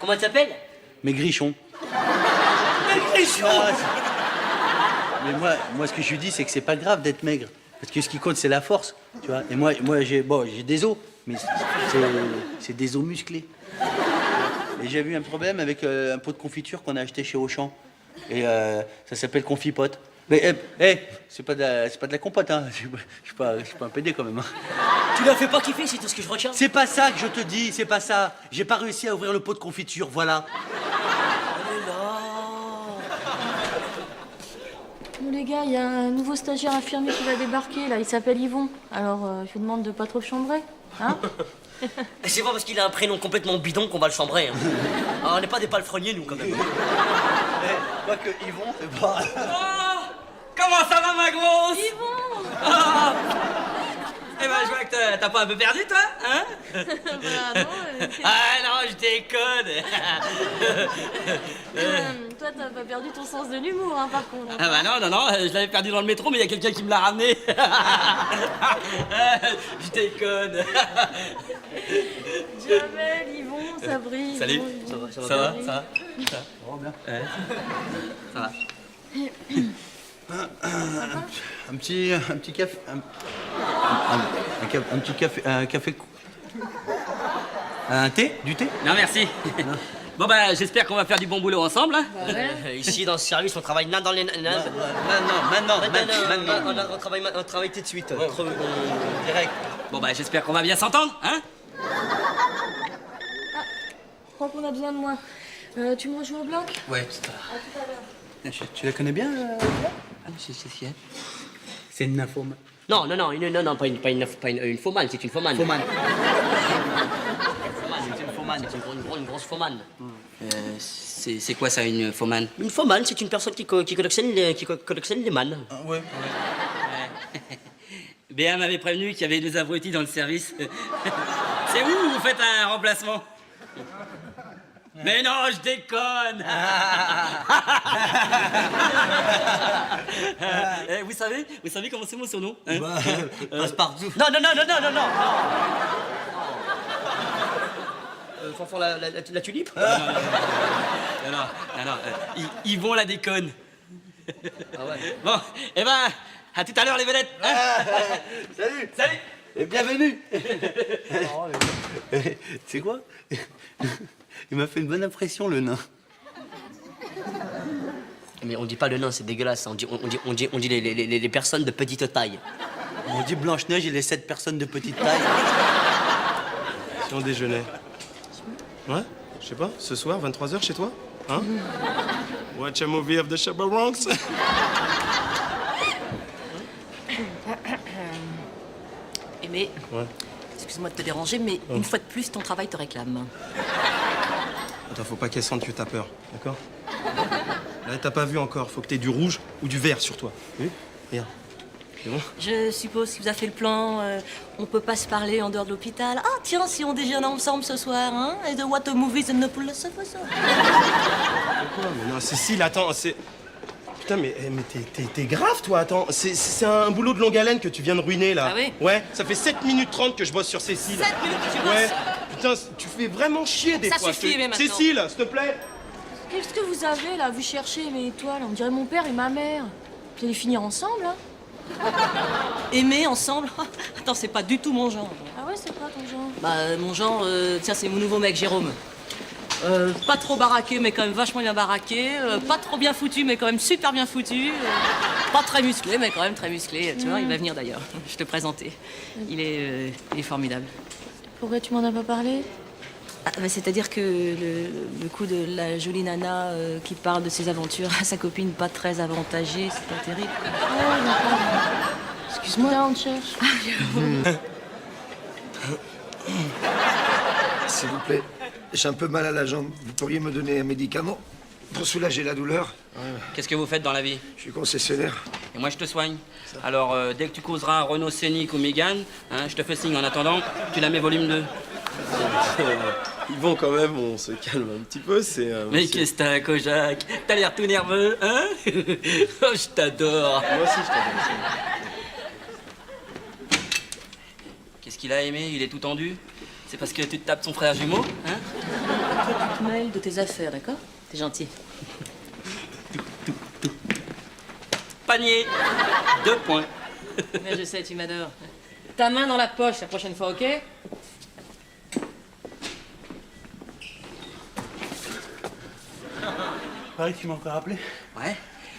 [SPEAKER 4] Comment tu t'appelles?
[SPEAKER 2] Maigrichon.
[SPEAKER 4] Maigrichon.
[SPEAKER 2] Mais moi, ce que je lui dis, c'est que c'est pas grave d'être maigre. Parce que ce qui compte, c'est la force, tu vois. Et moi j'ai des os, mais c'est des os musclés. Et j'ai eu un problème avec un pot de confiture qu'on a acheté chez Auchan. Et ça s'appelle Confipote. Mais, c'est pas de la compote, hein. Je suis pas un PD, quand même, hein.
[SPEAKER 4] Tu la fais pas kiffer, c'est tout ce que je retiens.
[SPEAKER 2] C'est pas ça que je te dis, c'est pas ça. J'ai pas réussi à ouvrir le pot de confiture, voilà.
[SPEAKER 9] Bon, les gars, il y a un nouveau stagiaire infirmier qui va débarquer, là. Il s'appelle Yvon. Alors, je vous demande de pas trop chambrer, hein?
[SPEAKER 4] C'est pas parce qu'il a un prénom complètement bidon qu'on va le chambrer, hein. Alors, on n'est pas des palefreniers, nous, quand même.
[SPEAKER 2] Quoi que Yvon, c'est pas...
[SPEAKER 7] Oh, comment ça va, ma grosse?
[SPEAKER 9] Yvon!
[SPEAKER 7] Oh. Eh ben, je vois que t'as pas un peu perdu, toi, hein?
[SPEAKER 9] Bah, non,
[SPEAKER 7] Ah non, je déconne.
[SPEAKER 9] toi, t'as pas perdu ton sens de l'humour, hein, par contre.
[SPEAKER 7] Ah bah non, je l'avais perdu dans le métro, mais il y a quelqu'un qui me l'a ramené. Je déconne.
[SPEAKER 9] Jamel, Yvon, Sabri.
[SPEAKER 7] Salut.
[SPEAKER 9] Yvon,
[SPEAKER 7] Ça va? Ça
[SPEAKER 2] va bien.
[SPEAKER 7] Ça va.
[SPEAKER 2] Un petit café. Un petit café. Un café. Un thé? Du thé?
[SPEAKER 7] Non, merci. Bon, bah, j'espère qu'on va faire du bon boulot ensemble. Hein.
[SPEAKER 4] Ici, dans ce service, on travaille dans les...
[SPEAKER 2] Maintenant.
[SPEAKER 4] On travaille tout de suite.
[SPEAKER 2] Direct.
[SPEAKER 7] Bon, bah, j'espère qu'on va bien s'entendre, hein?
[SPEAKER 9] Je crois qu'on a besoin de moi. Tu me rejoins au bloc?
[SPEAKER 2] Ouais,
[SPEAKER 9] À tout à l'heure.
[SPEAKER 2] Tu la connais bien,
[SPEAKER 7] C'est qui?
[SPEAKER 2] C'est une nymphomane.
[SPEAKER 4] Non, pas une fomane, c'est une fomane.
[SPEAKER 2] Fomane.
[SPEAKER 4] C'est une fomane, c'est une grosse fomane.
[SPEAKER 7] C'est quoi ça, une fomane?
[SPEAKER 4] Une fomane, c'est une personne qui collectionne les mannes.
[SPEAKER 2] Ah, ouais.
[SPEAKER 7] Béa m'avait prévenu qu'il y avait deux abrutis dans le service. C'est où vous faites un remplacement? Mais non, je déconne. Vous savez comment c'est mon surnom, hein?
[SPEAKER 2] Passe-partout.
[SPEAKER 4] Non. Fanfan la tulipe?
[SPEAKER 7] Non. Ils vont la déconne.
[SPEAKER 4] Ah ouais.
[SPEAKER 7] Bon, eh ben, à tout à l'heure les vedettes. Hein?
[SPEAKER 2] Salut. Et bienvenue. Tu sais quoi? Il m'a fait une bonne impression, le nain.
[SPEAKER 4] Mais on dit pas le nain, c'est dégueulasse. On dit les personnes de petite taille.
[SPEAKER 2] On dit Blanche-Neige et les 7 personnes de petite taille.
[SPEAKER 3] Si on déjeunait. Ouais? Je sais pas, ce soir, 23h chez toi? Hein? Watch a movie of the Shabba Ranks.
[SPEAKER 5] Aimé,
[SPEAKER 3] Ouais.
[SPEAKER 5] excuse-moi de te déranger, mais une fois de plus, ton travail te réclame.
[SPEAKER 3] Attends, faut pas qu'elle sente que t'as peur, d'accord? Là, t'as pas vu encore. Faut que t'aies du rouge ou du vert sur toi. Oui. Regarde. C'est bon?
[SPEAKER 5] Je suppose qu'il vous a fait le plan. On peut pas se parler en dehors de l'hôpital. Ah, tiens, si on déjeune ensemble ce soir, hein? Et de what a movie the no pull so.
[SPEAKER 3] Quoi? Mais non, Cécile, attends, c'est... Putain, mais t'es grave, toi, attends. C'est un boulot de longue haleine que tu viens de ruiner, là.
[SPEAKER 5] Ah oui?
[SPEAKER 3] Ouais, ça fait 7 minutes 30 que je bosse sur Cécile.
[SPEAKER 5] 7 minutes que tu bosses?
[SPEAKER 3] Ouais. Putain, tu fais vraiment chier des
[SPEAKER 5] Ça
[SPEAKER 3] fois.
[SPEAKER 5] suffit, mais maintenant.
[SPEAKER 3] Cécile, s'il te plaît.
[SPEAKER 9] Qu'est-ce que vous avez là? Vous cherchez mes étoiles. On dirait mon père et ma mère. Vous allez finir ensemble, hein?
[SPEAKER 5] Aimer ensemble? Attends, c'est pas du tout mon genre.
[SPEAKER 9] Ah ouais, c'est quoi ton genre?
[SPEAKER 5] Bah, mon genre, tiens, c'est mon nouveau mec, Jérôme. Pas trop baraqué, mais quand même vachement bien baraqué. Pas trop bien foutu, mais quand même super bien foutu. Pas très musclé, mais quand même très musclé. Tu vois, il va venir d'ailleurs. Je te présentais. Il est formidable.
[SPEAKER 9] Pourquoi tu m'en as pas parlé?
[SPEAKER 5] Ah, bah, c'est-à-dire que le coup de la jolie nana qui parle de ses aventures à sa copine pas très avantagée, c'est pas terrible.
[SPEAKER 9] Oh, d'accord. Excuse-moi. Là, on te cherche.
[SPEAKER 12] S'il vous plaît, j'ai un peu mal à la jambe. Vous pourriez me donner un médicament pour soulager la douleur?
[SPEAKER 7] Qu'est-ce que vous faites dans la vie?
[SPEAKER 12] Je suis concessionnaire.
[SPEAKER 7] Et moi, je te soigne. Alors, dès que tu causeras Renault Scénic ou Mégane, hein, je te fais signe. En attendant, tu la mets volume 2.
[SPEAKER 3] Yvon, quand même, on se calme un petit peu, c'est...
[SPEAKER 7] Mais qu'est-ce que t'as, Kojak? T'as l'air tout nerveux, hein? Oh, je t'adore.
[SPEAKER 3] Moi aussi, je t'adore.
[SPEAKER 7] Qu'est-ce qu'il a aimé? Il est tout tendu? C'est parce que tu te tapes son frère jumeau, hein?
[SPEAKER 5] Toi, tu te mêles de tes affaires, d'accord? T'es gentil.
[SPEAKER 7] Panier. 2 points.
[SPEAKER 5] Mais je sais, tu m'adores. Ta main dans la poche la prochaine fois, ok?
[SPEAKER 11] Pareil, tu m'as encore appelé?
[SPEAKER 7] Ouais.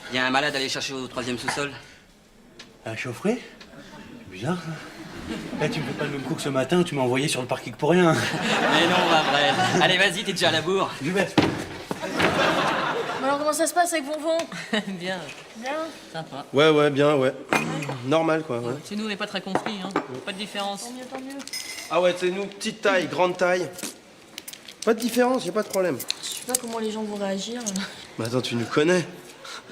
[SPEAKER 7] Il y a un malade à aller chercher au 3e sous-sol.
[SPEAKER 11] Un chaufferé? C'est bizarre, ça. Eh, tu me fais pas le même coup que ce matin où tu m'as envoyé sur le parking pour rien.
[SPEAKER 7] Mais non, ma vraie. Allez, vas-y, t'es déjà à la bourre.
[SPEAKER 11] Je vais.
[SPEAKER 9] Alors, comment ça se passe avec Vonvon?
[SPEAKER 5] Bien.
[SPEAKER 9] Bien.
[SPEAKER 5] Sympa.
[SPEAKER 3] Ouais, bien, ouais. Normal, quoi, ouais.
[SPEAKER 5] Chez nous, on n'est pas très conflits, hein. Pas de différence.
[SPEAKER 9] Tant mieux, tant mieux.
[SPEAKER 3] Ah ouais, c'est nous, petite taille, grande taille. Pas de différence, y a pas de problème.
[SPEAKER 9] Je sais pas comment les gens vont réagir.
[SPEAKER 3] Mais attends, tu nous connais.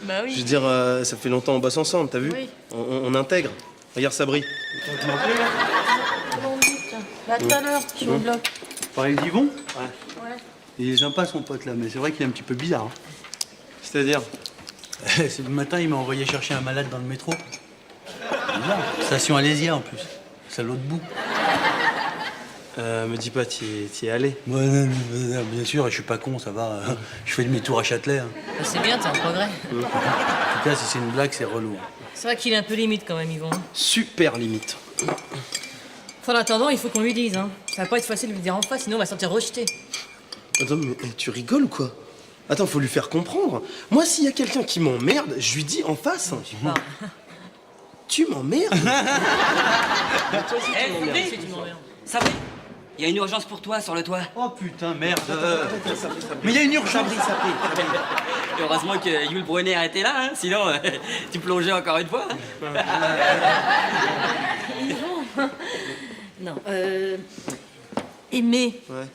[SPEAKER 9] Bah oui.
[SPEAKER 3] Je veux dire, ça fait longtemps qu'on bosse ensemble, t'as vu?
[SPEAKER 9] Oui.
[SPEAKER 3] On intègre. Regarde Sabri. Tu m'en plais, là?
[SPEAKER 9] Bon, vite. Bah, tout à l'heure, je suis au bloc.
[SPEAKER 11] Pareil d'Yvon?
[SPEAKER 9] Ouais.
[SPEAKER 11] Il est sympa, son pote, là, mais c'est vrai qu'il est un petit peu bizarre. Hein.
[SPEAKER 3] C'est-à-dire?
[SPEAKER 11] C'est le matin, il m'a envoyé chercher un malade dans le métro. Bizarre. Station Alésia, en plus. C'est à l'autre bout.
[SPEAKER 3] Me dis pas, t'y es allé?
[SPEAKER 11] Ouais, non, bien sûr, je suis pas con, ça va. Je fais demi-tour à Châtelet. Hein.
[SPEAKER 5] C'est bien, t'es en progrès.
[SPEAKER 11] En tout cas, si c'est une blague, c'est relou.
[SPEAKER 5] C'est vrai qu'il est un peu limite quand même, Yvon.
[SPEAKER 3] Super limite.
[SPEAKER 5] En attendant, il faut qu'on lui dise, hein. Ça va pas être facile de lui dire en face, sinon on va se sentir rejeté.
[SPEAKER 3] Attends, mais tu rigoles ou quoi? Attends, faut lui faire comprendre. Moi, s'il y a quelqu'un qui m'emmerde, je lui dis en face. Tu m'emmerdes?
[SPEAKER 5] Toi aussi, tu m'emmerdes.
[SPEAKER 7] Sabri,
[SPEAKER 5] Si, tu m'emmerdes.
[SPEAKER 7] Sabri, il y a une urgence pour toi sur le toit.
[SPEAKER 11] Oh putain, merde. Mais il y a une urgence.
[SPEAKER 7] Et heureusement que Yul Brunner était là, hein, sinon tu plongeais encore une fois.
[SPEAKER 5] Yvon. Non, aimer.
[SPEAKER 3] Ouais.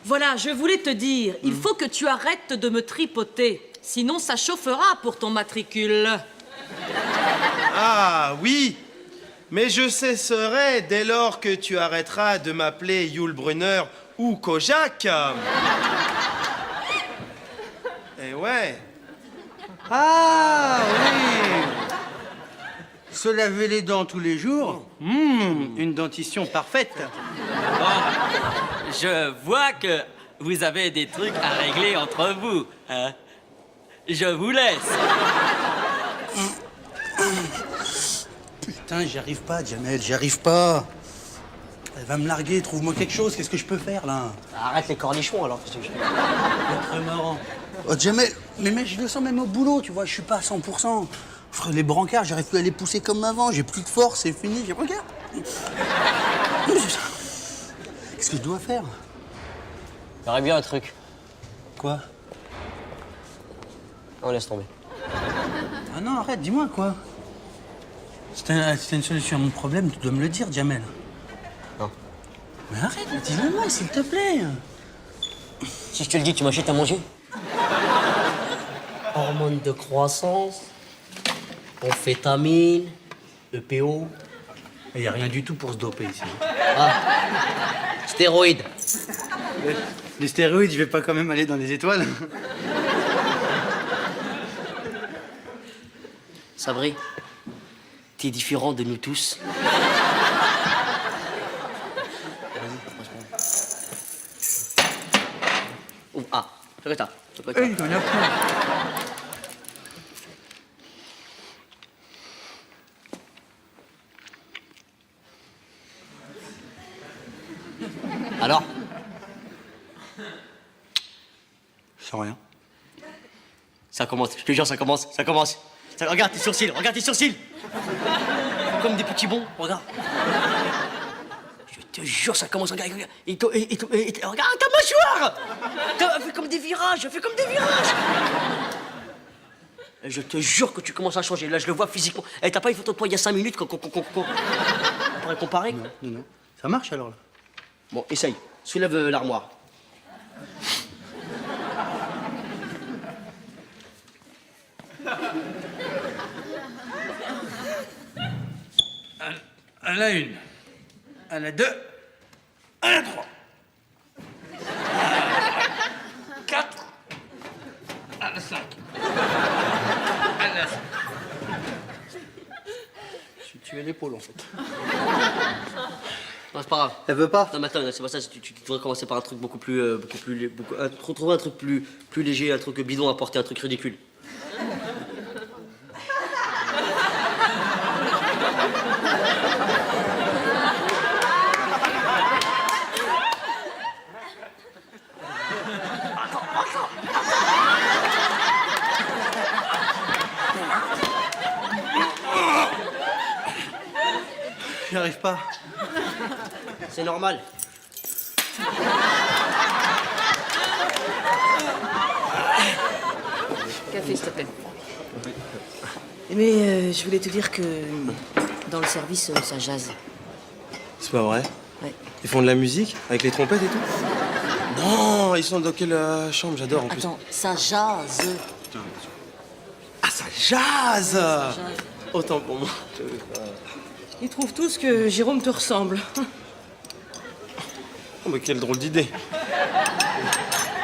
[SPEAKER 5] Voilà, je voulais te dire, il faut que tu arrêtes de me tripoter. Sinon, ça chauffera pour ton matricule.
[SPEAKER 3] Ah oui, mais je cesserai dès lors que tu arrêteras de m'appeler Yul Brunner ou Kojak. Eh ouais.
[SPEAKER 11] Ah oui. Se laver les dents tous les jours, une dentition parfaite.
[SPEAKER 7] Bon, je vois que vous avez des trucs à régler entre vous. Hein. Je vous laisse.
[SPEAKER 11] Putain, j'y arrive pas, Jamel, j'y arrive pas. Elle va me larguer, trouve-moi quelque chose, qu'est-ce que je peux faire, là?
[SPEAKER 4] Arrête les cornichons, alors.
[SPEAKER 11] C'est très marrant. Oh, Jamel, mais je le sens même au boulot, tu vois, je suis pas à 100%. Les brancards, j'arrive plus à les pousser comme avant, j'ai plus de force, c'est fini, regarde. Qu'est-ce que je dois faire?
[SPEAKER 4] J'aurais bien un truc.
[SPEAKER 11] Quoi?
[SPEAKER 4] On laisse tomber.
[SPEAKER 11] Ah non, arrête, dis-moi, quoi? C'était une solution à mon problème, tu dois me le dire, Jamel.
[SPEAKER 4] Non.
[SPEAKER 11] Mais arrête, dis-le moi, s'il te plaît.
[SPEAKER 4] Si je te le dis, tu m'achètes à manger? hormones de croissance, amphétamine, EPO.
[SPEAKER 11] Il n'y a rien du tout pour se doper ici.
[SPEAKER 4] Ah, stéroïdes.
[SPEAKER 11] Les stéroïdes, je vais pas quand même aller dans les étoiles.
[SPEAKER 4] Sabri, t'es différent de nous tous. Vas-y, ah, fais ça.
[SPEAKER 11] Il en a plein.
[SPEAKER 4] Alors?
[SPEAKER 11] Sans rien.
[SPEAKER 4] Ça commence, je te jure, ça commence. Regarde tes sourcils. Comme des petits bons, regarde. Je te jure, ça commence, regarde. Regarde ta mâchoire! Fais comme des virages. Et je te jure que tu commences à changer. Là, je le vois physiquement. Eh, t'as pas une photo de toi il y a 5 minutes qu'on pourrait comparer?
[SPEAKER 11] Non. Ça marche alors là?
[SPEAKER 4] Bon, essaye. Soulève l'armoire.
[SPEAKER 11] À la 1, à la 2, à la 3. 4, à la 5. À la 5. Tu es l'épaule en fait.
[SPEAKER 4] Non, c'est pas grave.
[SPEAKER 11] Elle veut pas?
[SPEAKER 4] Non, mais attends, c'est pas ça. Tu devrais commencer par un truc beaucoup plus. Trouver un truc plus léger, un truc bidon à porter, un truc ridicule.
[SPEAKER 11] J'y arrive pas.
[SPEAKER 4] C'est normal.
[SPEAKER 5] Café, s'il te plaît. Mais je voulais te dire que dans le service, ça jase.
[SPEAKER 3] C'est pas vrai?
[SPEAKER 5] Ouais.
[SPEAKER 3] Ils font de la musique avec les trompettes et tout? Non, ils sont dans quelle chambre? J'adore en plus.
[SPEAKER 5] Attends, ça jase.
[SPEAKER 3] Ah, ça jase! Autant pour moi.
[SPEAKER 5] Ils trouvent tous que Jérôme te ressemble.
[SPEAKER 3] Oh, mais quelle drôle d'idée.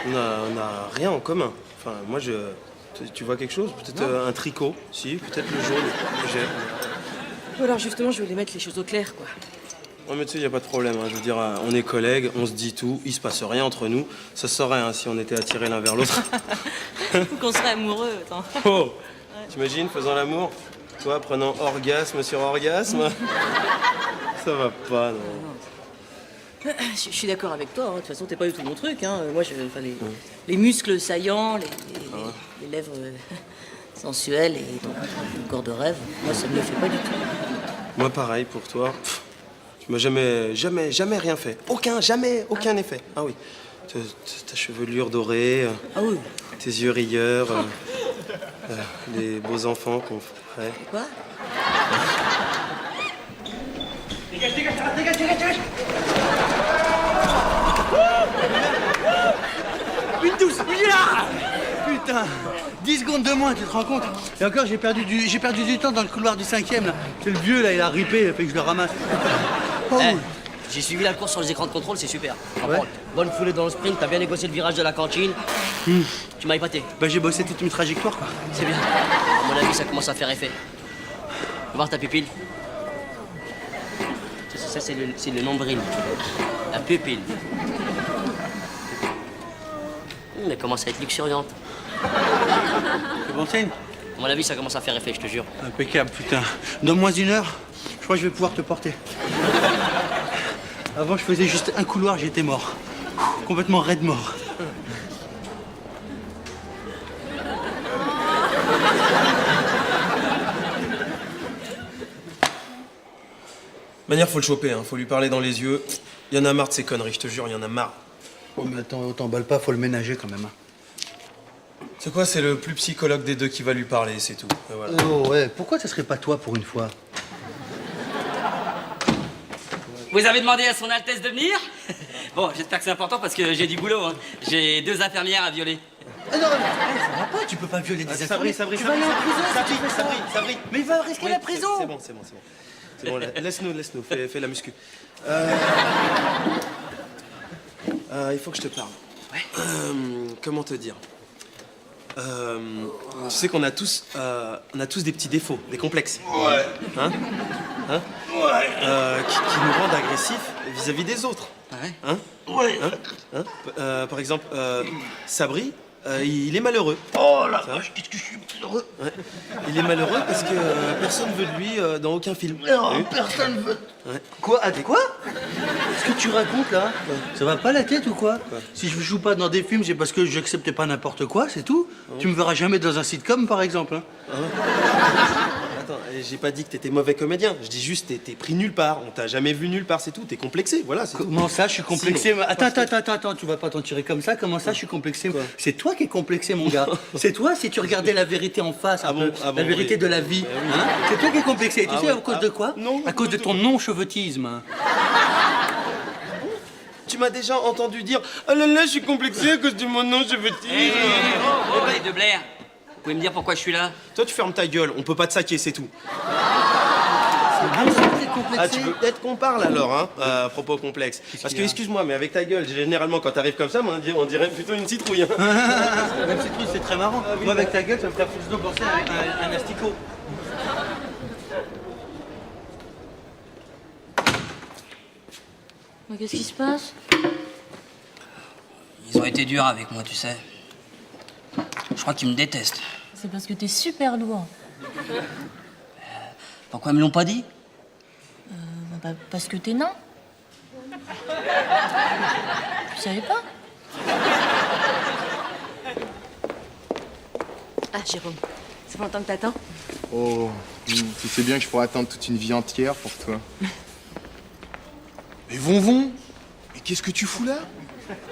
[SPEAKER 3] On a rien en commun. Enfin, moi, tu vois quelque chose? Peut-être un tricot? Si, peut-être le jaune. J'ai.
[SPEAKER 5] Ou alors justement, je voulais mettre les choses au clair, quoi.
[SPEAKER 3] Ouais, mais tu sais, y a pas de problème. Hein. Je veux dire, on est collègues, on se dit tout, il se passe rien entre nous. Ça se saurait hein, si on était attirés l'un vers l'autre.
[SPEAKER 5] Ou qu'on serait amoureux, attends.
[SPEAKER 3] Oh! T'imagines, faisant l'amour? Toi, prenant orgasme sur orgasme? Ça va pas, non.
[SPEAKER 5] Je suis d'accord avec toi, hein. De toute façon, t'es pas du tout mon truc. Hein. Moi, les muscles saillants, les lèvres sensuelles et ton corps de rêve, moi, ça me le fait pas du tout.
[SPEAKER 3] Moi, pareil, pour toi. Tu m'as jamais rien fait. Jamais aucun effet. Ah oui. Ta chevelure dorée,
[SPEAKER 5] ah oui.
[SPEAKER 3] Tes yeux rieurs, les beaux enfants qu'on ferait.
[SPEAKER 5] Quoi?
[SPEAKER 11] Dégage! Une douce, il est là! Putain, 10 secondes de moins, tu te rends compte? Et encore, j'ai perdu du temps dans le couloir du 5e, là. C'est le vieux, là, il a ripé, il a fait que je le ramasse. Oh.
[SPEAKER 4] J'ai suivi la course sur les écrans de contrôle, c'est super.
[SPEAKER 11] Ouais.
[SPEAKER 4] Bonne foulée dans le sprint, t'as bien négocié le virage de la cantine. Tu m'as épaté.
[SPEAKER 11] Bah, j'ai bossé toute une trajectoire, quoi.
[SPEAKER 4] C'est bien. À mon avis, ça commence à faire effet. Va voir ta pupille. Ça, c'est le nombril. La pupille. Elle commence à être luxuriante.
[SPEAKER 11] C'est bon signe?
[SPEAKER 4] À mon avis, ça commence à faire effet, je te jure.
[SPEAKER 11] Impeccable, putain. Donne-moi 1 heure, je crois que je vais pouvoir te porter. Avant, je faisais juste un couloir, j'étais mort. Complètement raide mort.
[SPEAKER 3] De manière, faut le choper, hein. Faut lui parler dans les yeux. Il y en a marre de ces conneries, je te jure, il y en a marre.
[SPEAKER 11] Oh, mais attends, t'emballes pas, faut le ménager quand même.
[SPEAKER 3] C'est quoi, c'est le plus psychologue des deux qui va lui parler, c'est tout. Et voilà.
[SPEAKER 11] Oh ouais, pourquoi ça serait pas toi pour une fois?
[SPEAKER 7] Vous avez demandé à son Altesse de venir? Bon, j'espère que c'est important parce que j'ai du boulot. Hein. J'ai 2 infirmières à violer.
[SPEAKER 11] Ah non, ça va pas, Tu peux pas violer des
[SPEAKER 3] Sabri,
[SPEAKER 11] infirmiers. Tu vas aller en prison si tu fais ça.
[SPEAKER 3] Sabri.
[SPEAKER 11] Mais il va risquer
[SPEAKER 3] Oui,
[SPEAKER 11] la prison.
[SPEAKER 3] C'est bon. C'est bon, laisse-nous, fais la muscu. Il faut que je te parle. Comment te dire tu sais qu'on a tous des petits défauts, des complexes.
[SPEAKER 8] Ouais.
[SPEAKER 3] Hein qui nous rendent agressifs vis-à-vis des autres.
[SPEAKER 4] Ouais.
[SPEAKER 3] Hein
[SPEAKER 8] Ouais.
[SPEAKER 3] Par exemple, Sabri, il est malheureux.
[SPEAKER 12] Oh la vache, qu'est-ce que je suis malheureux.
[SPEAKER 3] Ouais. Il est malheureux parce que personne veut de lui dans aucun film.
[SPEAKER 12] Non, personne veut.
[SPEAKER 3] Ouais.
[SPEAKER 11] Quoi? Qu'est-ce que tu racontes là? Ça va pas la tête ou quoi? Si je joue pas dans des films, c'est parce que j'accepte pas n'importe quoi, c'est tout. Tu me verras jamais dans un sitcom par exemple. Hein.
[SPEAKER 3] Attends, j'ai pas dit que t'étais mauvais comédien. Je dis juste t'es pris nulle part. On t'a jamais vu nulle part, c'est tout. T'es complexé, voilà.
[SPEAKER 11] Comment ça, je suis complexé?
[SPEAKER 3] Sinon,
[SPEAKER 11] Attends, tu vas pas t'en tirer comme ça. Comment ça, je suis complexé? C'est toi qui es complexé, mon gars. C'est toi, si tu regardais la vérité en face, la vérité de la vie. Hein, c'est toi qui es complexé. Et tu sais à cause de quoi?
[SPEAKER 3] Non.
[SPEAKER 11] À cause de ton non-cheveutisme.
[SPEAKER 3] Tu m'as déjà entendu dire ah là là, je suis complexé à cause de mon nom, je veux dire.
[SPEAKER 7] Oh, les deux Blair, vous pouvez me dire pourquoi je suis là?
[SPEAKER 3] Toi, tu fermes ta gueule. On peut pas te saquer, c'est tout. Tu veux peut-être qu'on parle alors, hein, à propos complexe. Parce que, excuse-moi, mais avec ta gueule, généralement, quand t'arrives comme ça, on dirait plutôt une citrouille. Hein.
[SPEAKER 11] Même citrouille, c'est très marrant. Moi, avec ta gueule, ça me fait plus de penser à un asticot.
[SPEAKER 9] Mais qu'est-ce qui se passe?
[SPEAKER 7] Ils ont été durs avec moi, tu sais. Je crois qu'ils me détestent.
[SPEAKER 9] C'est parce que t'es super lourd.
[SPEAKER 7] Pourquoi ils me l'ont pas dit?
[SPEAKER 9] Parce que t'es nain. Tu savais pas?
[SPEAKER 5] Ah, Jérôme, ça fait longtemps que t'attends?
[SPEAKER 17] Oh, tu sais bien que je pourrais attendre toute une vie entière pour toi. Mais Vonvon, mais qu'est-ce que tu fous là?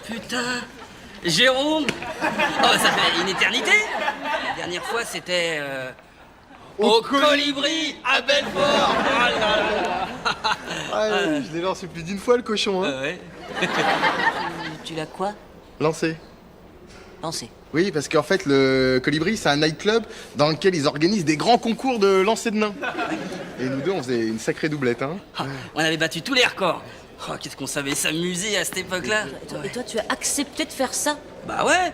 [SPEAKER 7] Putain, Jérôme! Oh, ça fait une éternité! La dernière fois, c'était au Colibri à Belfort! Oh là là.
[SPEAKER 17] Ah, je l'ai lancé plus d'une fois le cochon, hein.
[SPEAKER 7] Ouais.
[SPEAKER 5] Tu l'as quoi?
[SPEAKER 17] Lancé.
[SPEAKER 5] Lancé.
[SPEAKER 17] Oui, parce qu'en fait, le Colibri, c'est un nightclub dans lequel ils organisent des grands concours de lancer de nains. Et nous deux, on faisait une sacrée doublette, hein.
[SPEAKER 7] On avait battu tous les records. Oh, qu'est-ce qu'on savait s'amuser à cette époque-là.
[SPEAKER 5] Et toi, tu as accepté de faire ça?
[SPEAKER 7] Bah ouais,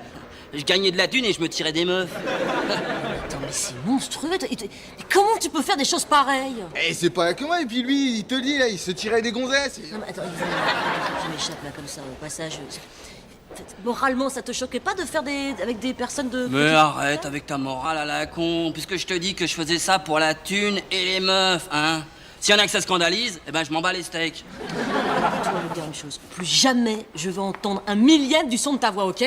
[SPEAKER 7] je gagnais de la thune et je me tirais des meufs.
[SPEAKER 5] Attends, mais c'est monstrueux. Mais comment tu peux faire des choses pareilles?
[SPEAKER 17] Eh, c'est pas que moi, et puis lui, il te le dit, là, il se tirait des gonzesses.
[SPEAKER 5] Non, mais attends, je m'échappe là comme ça au passage. En fait, moralement, ça te choquait pas de faire avec des personnes de...
[SPEAKER 7] Mais arrête avec ta morale à la con, puisque je te dis que je faisais ça pour la thune et les meufs, hein. S'il y en a que ça scandalise, eh ben je m'en bats les steaks.
[SPEAKER 5] Tu vas me dire une chose. Plus jamais je veux entendre un millième du son de ta voix, ok?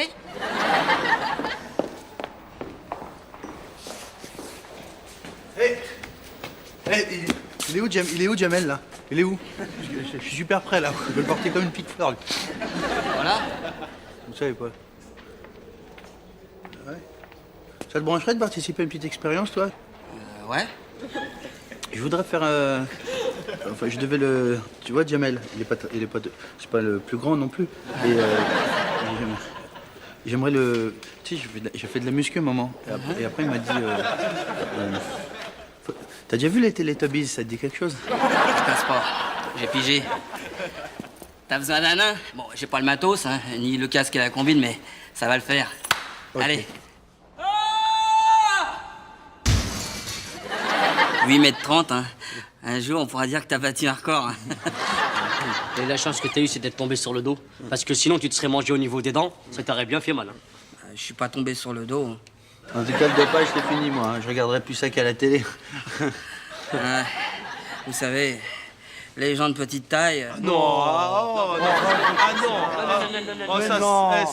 [SPEAKER 11] Il est où, Jamel, là? Il est où? Je suis super prêt, là. Je vais le porter comme une petite fleur. Lui.
[SPEAKER 7] Voilà.
[SPEAKER 11] Vous savez pas. Ouais. Ça te brancherait de participer à une petite expérience, toi?
[SPEAKER 7] Ouais.
[SPEAKER 11] Je voudrais faire enfin, je devais le... Tu vois, Jamel, c'est pas le plus grand non plus. Et j'aimerais le... Tu sais, j'ai fait de la muscu un moment. Et après il m'a dit... T'as déjà vu les Teletubbies, ça te dit quelque chose?
[SPEAKER 7] Je passe pas. J'ai pigé. T'as besoin d'un nain? Bon, j'ai pas le matos, hein, ni le casque et la combine, mais ça va le faire. Okay. Allez. 8,30 m, hein. Un jour, on pourra dire que t'as battu un record.
[SPEAKER 4] Et la chance que t'as eue, c'est d'être tombé sur le dos. Parce que sinon, tu te serais mangé au niveau des dents, ça t'aurait bien fait mal. Hein.
[SPEAKER 7] Je suis pas tombé sur le dos.
[SPEAKER 11] En tout cas, le dopage, c'est fini, moi. Hein. Je regarderai plus ça qu'à la télé.
[SPEAKER 7] Vous savez, les gens de petite taille...
[SPEAKER 3] Non,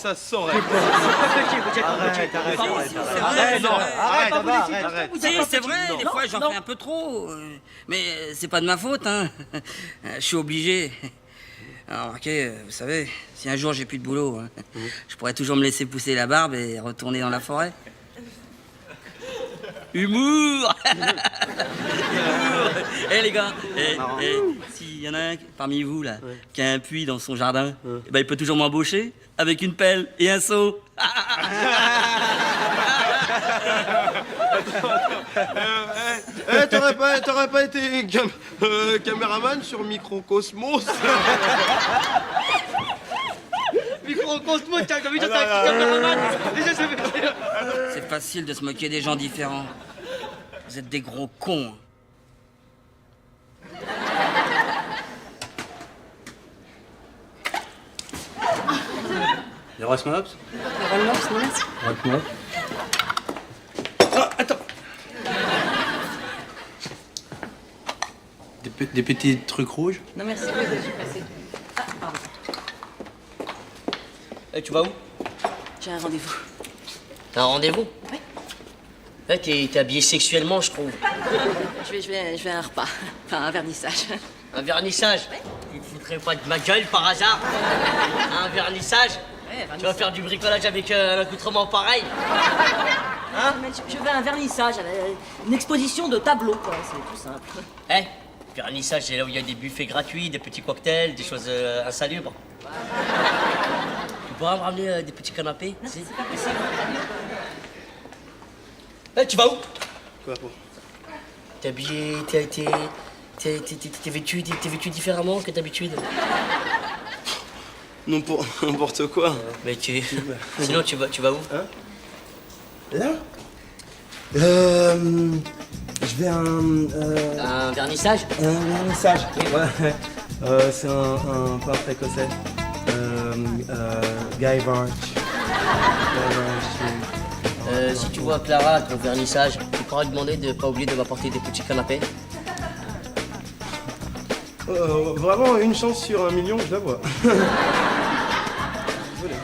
[SPEAKER 3] ça saurait.
[SPEAKER 11] Arrête.
[SPEAKER 7] C'est vrai, des fois j'en fais un peu trop. Mais c'est pas de ma faute, hein. Je suis obligé. Alors, remarquez, vous savez, si un jour j'ai plus de boulot, hein, je pourrais toujours me laisser pousser la barbe et retourner dans la forêt. Humour. Eh les gars, s'il y en a un parmi vous là qui a un puits dans son jardin, eh ben, il peut toujours m'embaucher avec une pelle et un seau.
[SPEAKER 3] T'aurais pas été caméraman sur Microcosmos?
[SPEAKER 4] Microcosmos, t'as vu, t'as un caméraman. Déjà, ça fait plaisir.
[SPEAKER 7] C'est facile de se moquer des gens différents. Vous êtes des gros cons.
[SPEAKER 11] Le Rosmops?
[SPEAKER 13] Rollmops, non merci.
[SPEAKER 11] Rosmops.
[SPEAKER 3] Attends. Des petits trucs rouges?
[SPEAKER 5] Non, merci. Ah, pardon.
[SPEAKER 4] Tu vas où?
[SPEAKER 5] J'ai un rendez-vous.
[SPEAKER 4] T'as un rendez-vous?
[SPEAKER 5] Oui.
[SPEAKER 4] Là, t'es habillé sexuellement, je trouve.
[SPEAKER 5] Je vais à un repas. Enfin, un vernissage.
[SPEAKER 4] Un vernissage? Tu te foutrais pas de ma gueule par hasard? Un vernissage? Tu vas faire du bricolage avec un accoutrement pareil? Hein?
[SPEAKER 5] Je vais à un vernissage, une exposition de tableaux, quoi. C'est tout simple.
[SPEAKER 4] Eh, vernissage, c'est là où il y a des buffets gratuits, des petits cocktails, des choses insalubres. Tu pourras me ramener des petits canapés?
[SPEAKER 5] Non, c'est pas possible.
[SPEAKER 4] Eh, tu vas où?
[SPEAKER 3] Quoi pour?
[SPEAKER 4] T'es habillé, t'es vêtu différemment que d'habitude.
[SPEAKER 3] Non, pour n'importe quoi.
[SPEAKER 4] Mais sinon, tu vas où?
[SPEAKER 3] Hein? Là? Je vais à
[SPEAKER 4] un vernissage?
[SPEAKER 3] Un vernissage, ouais. C'est un peintre écossais. Guy Varch.
[SPEAKER 4] Si tu vois Clara à ton vernissage, tu pourras lui demander de pas oublier de m'apporter des petits canapés.
[SPEAKER 3] Vraiment, une chance sur 1 million, je la vois. Désolé.